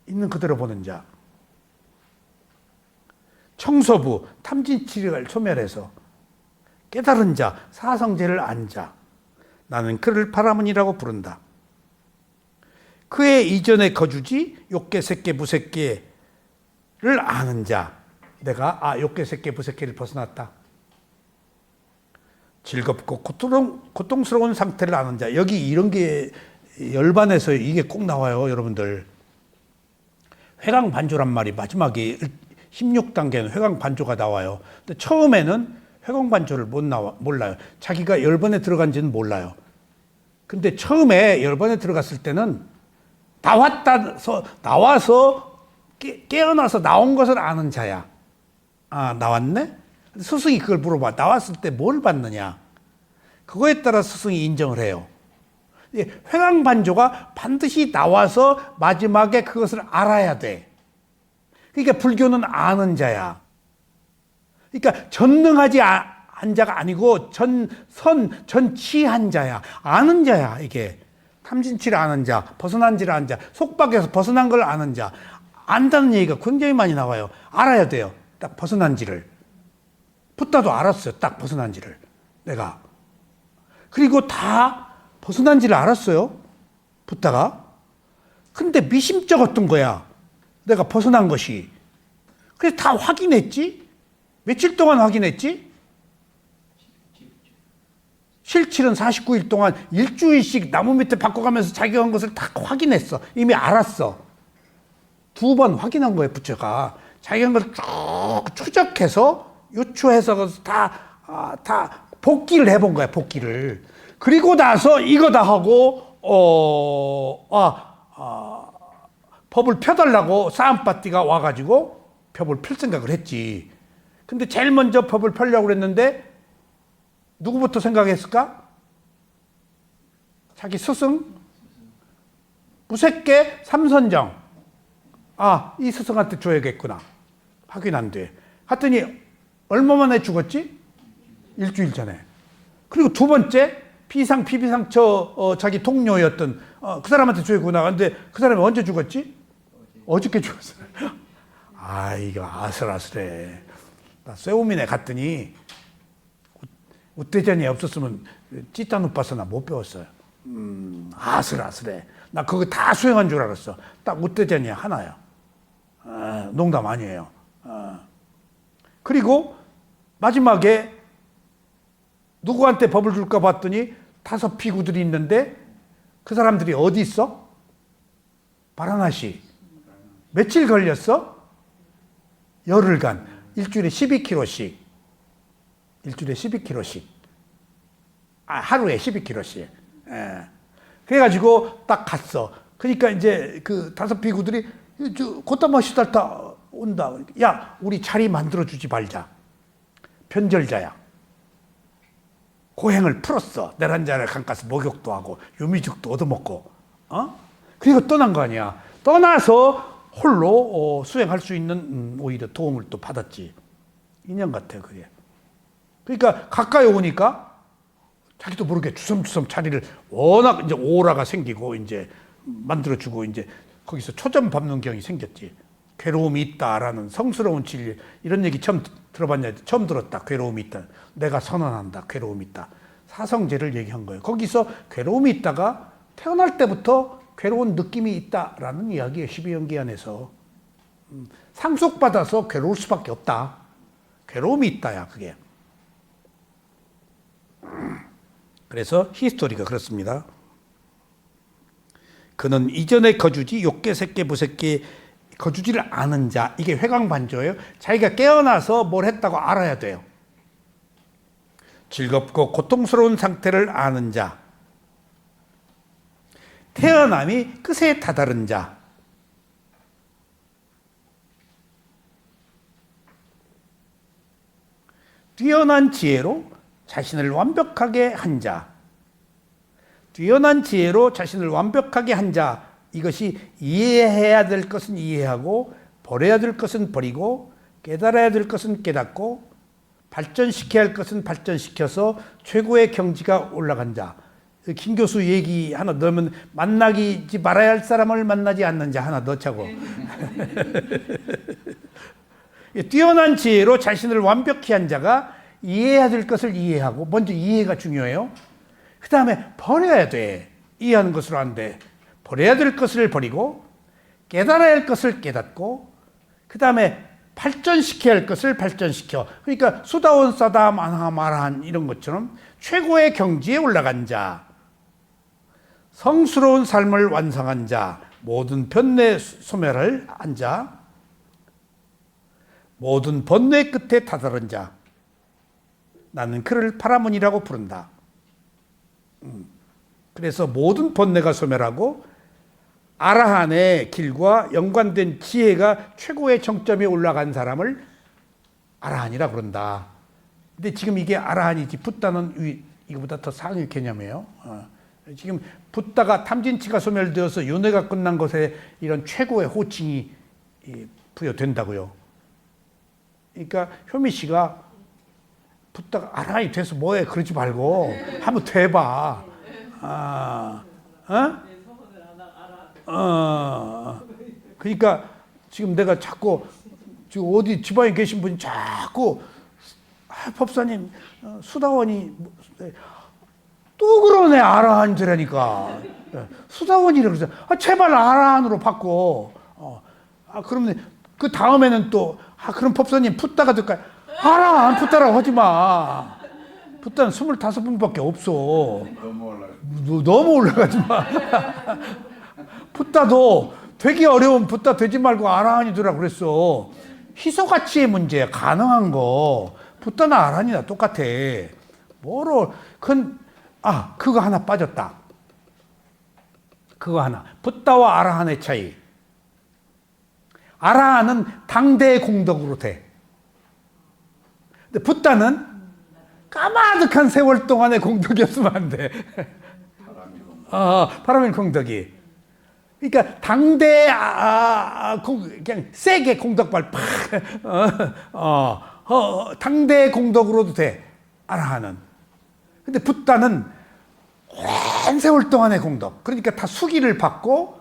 S1: 있는 그대로 보는 자. 청소부, 탐진치를 소멸해서 깨달은 자, 사성제를 안 자. 나는 그를 파라문이라고 부른다. 그의 이전의 거주지, 욕계, 색계, 무색계를 아는 자. 내가 욕계, 색계, 무색계를 벗어났다. 즐겁고 고통스러운 상태를 아는 자. 여기 이런 게 열반에서 이게 꼭 나와요, 여러분들. 회광반조란 말이 마지막에 16단계는 회광반조가 나와요. 근데 처음에는 회광반조를 몰라요. 자기가 열반에 들어간지는 몰라요. 근데 처음에 열반에 들어갔을 때는 나와서 깨어나서 나온 것을 아는 자야. 나왔네? 스승이 그걸 물어봐. 나왔을 때 뭘 봤느냐? 그거에 따라 스승이 인정을 해요. 회광반조가 반드시 나와서 마지막에 그것을 알아야 돼. 그러니까 불교는 아는 자야. 그러니까 전능하지 한 자가 아니고 전치한 자야. 아는 자야, 이게. 탐진치를 아는 자, 벗어난지를 아는 자, 속박에서 벗어난 걸 아는 자. 안다는 얘기가 굉장히 많이 나와요. 알아야 돼요. 딱 벗어난지를. 붓다도 알았어요. 딱 벗어난지를. 내가. 그리고 다 벗어난지를 알았어요. 붓다가. 근데 미심쩍었던 거야. 내가 벗어난 것이. 그래서 다 확인했지? 며칠 동안 확인했지? 실칠은 49일 동안 일주일씩 나무 밑에 바꿔가면서 자기가 한 것을 다 확인했어. 이미 알았어. 2번 확인한 거예요, 부처가. 자기가 한 것을 쭉 추적해서 유추해서 다 복기를 해본 거야, 복기를. 그리고 나서 이거 다 하고, 법을 펴달라고 싸움파티가 와가지고 법을 펼 생각을 했지. 근데 제일 먼저 법을 펴려고 그랬는데 누구부터 생각했을까? 자기 스승? 무색계 삼선정. 아, 이 스승한테 줘야겠구나. 확인 안 돼. 하더니 얼마 만에 죽었지? 일주일 전에. 그리고 두 번째 피상 자기 동료였던 그 사람한테 줘야겠구나. 근데 그 사람이 언제 죽었지? 어저께 죽었어요. 아, 이거 아슬아슬해. 나 세우민에 갔더니 우대전이 없었으면 찌따 누빠서 나 못 배웠어요. 아슬아슬해. 나 그거 다 수행한 줄 알았어. 딱 우대전이 하나야. 농담 아니에요. 그리고 마지막에 누구한테 법을 줄까 봤더니 5 피구들이 있는데 그 사람들이 어디 있어? 바라나시. 며칠 걸렸어? 열흘간. 일주일에 12kg씩. 일주일에 12kg씩. 하루에 12kg씩. 그래가지고 딱 갔어. 그러니까 이제 그 5 피구들이 곧다마 시달타 온다. 야, 우리 자리 만들어주지 말자. 변절자야. 고행을 풀었어. 내란자를 강가서 목욕도 하고 유미죽도 얻어먹고. 그리고 떠난 거 아니야. 떠나서 홀로 수행할 수 있는 오히려 도움을 또 받았지. 인연 같아요, 그게. 그러니까 가까이 오니까 자기도 모르게 주섬주섬 자리를 워낙 이제 오라가 생기고 이제 만들어주고 이제 거기서 초점 밟는 경이 생겼지. 괴로움이 있다라는 성스러운 진리. 이런 얘기 처음 들어봤냐? 처음 들었다. 괴로움이 있다. 내가 선언한다. 괴로움이 있다. 사성제를 얘기한 거예요. 거기서 괴로움이 있다가 태어날 때부터 괴로운 느낌이 있다라는 이야기예요. 12연기 안에서. 상속받아서 괴로울 수밖에 없다. 괴로움이 있다야, 그게. 그래서 히스토리가 그렇습니다. 그는 이전의 거주지 욕계 색계 부색계 거주지를 아는 자. 이게 회광반조예요. 자기가 깨어나서 뭘 했다고 알아야 돼요. 즐겁고 고통스러운 상태를 아는 자. 태어남이 끝에 다다른 자. 뛰어난 지혜로 자신을 완벽하게 한 자. 뛰어난 지혜로 자신을 완벽하게 한 자. 이것이 이해해야 될 것은 이해하고 버려야 될 것은 버리고 깨달아야 될 것은 깨닫고 발전시켜야 할 것은 발전시켜서 최고의 경지가 올라간 자. 김 교수 얘기 하나 넣으면 만나지 말아야 할 사람을 만나지 않는 자 하나 넣자고. 뛰어난 지혜로 자신을 완벽히 한 자가 이해해야 될 것을 이해하고, 먼저 이해가 중요해요. 그 다음에 버려야 돼. 이해하는 것으로 안 돼. 버려야 될 것을 버리고 깨달아야 할 것을 깨닫고 그 다음에 발전시켜야 할 것을 발전시켜. 그러니까 수다원 싸다 마나마라한 이런 것처럼 최고의 경지에 올라간 자, 성스러운 삶을 완성한 자, 모든 변뇌 소멸을 한 자, 모든 번뇌 끝에 다다른 자. 나는 그를 파라문이라고 부른다. 그래서 모든 번뇌가 소멸하고 아라한의 길과 연관된 지혜가 최고의 정점에 올라간 사람을 아라한이라 그런다. 근데 지금 이게 아라한이지 붓다는 이거보다 더 상위 개념이에요. 지금 붓다가 탐진치가 소멸되어서 윤회가 끝난 것에 이런 최고의 호칭이 부여된다고요. 그러니까 효미 씨가 붓다가 아라한이 돼서 뭐해 그러지 말고 한번 돼봐. 그러니까 지금 내가 자꾸 지금 어디 지방에 계신 분이 자꾸 법사님 수다원이 또 그러네. 아라한 되라니까. 수다원이라고 그러죠. 제발 아라한으로 바꿔. 그러면 그 다음에는 또 그럼 법사님 붓다가 될까요? 아라한 붓다라고 하지 마. 붓다는 25분밖에 없어. 너무 올라가지 마. 붓다도 되기 어려운 붓다 되지 말고 아라한이 되라고 그랬어. 희소가치의 문제야. 가능한 거. 붓다나 아라한이나 똑같아. 뭐로 그거 하나 빠졌다. 그거 하나. 붓다와 아라한의 차이. 아라한은 당대의 공덕으로 돼. 근데 붓다는 까마득한 세월 동안의 공덕이었으면 안 돼. 바람일 공덕이. 그러니까 당대 그냥 세게 공덕발 당대의 공덕으로도 돼. 아라한은. 근데 붓다는 오랜 세월 동안의 공덕. 그러니까 다 수기를 받고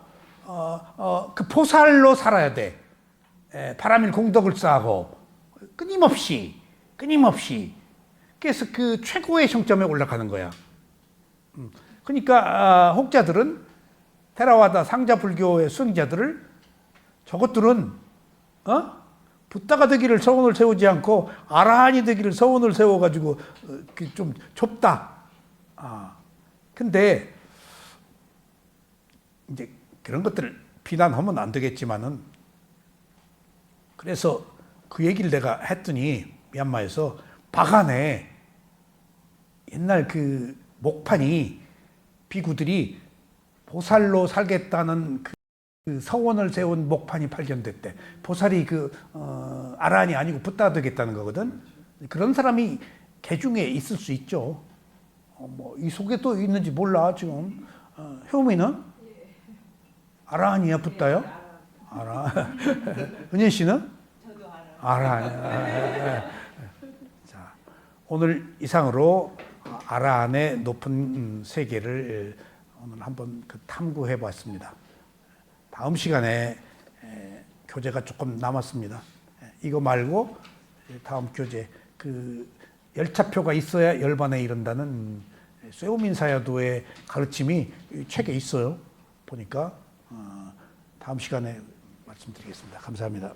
S1: 그 보살로 살아야 돼. 바람일 공덕을 쌓고 끊임없이. 그래서 그 최고의 성점에 올라가는 거야. 그러니까 혹자들은 테라와다 상자 불교의 수행자들을 저것들은 붓다가 되기를 서원을 세우지 않고 아라한이 되기를 서원을 세워가지고 좀 좁다. 근데 이제 그런 것들을 비난하면 안 되겠지만은 그래서 그 얘기를 내가 했더니 미얀마에서 바간에 옛날 그 목판이 비구들이 보살로 살겠다는 그 서원을 세운 목판이 발견됐대. 보살이 아라한이 아니고 붓다가 되겠다는 거거든. 그런 사람이 개중에 있을 수 있죠. 뭐 이 속에 또 있는지 몰라 지금. 효미는 아라한이야 붓다요? 알아. 은연 씨는?
S2: 저도
S1: 알아. 자, 오늘 이상으로 아라한의 높은 세계를 오늘 한번 탐구해 봤습니다. 다음 시간에 교재가 조금 남았습니다. 이거 말고 다음 교재 열차표가 있어야 열반에 이른다는 쇠오민 사야도의 가르침이 책에 있어요. 보니까 다음 시간에 말씀드리겠습니다. 감사합니다.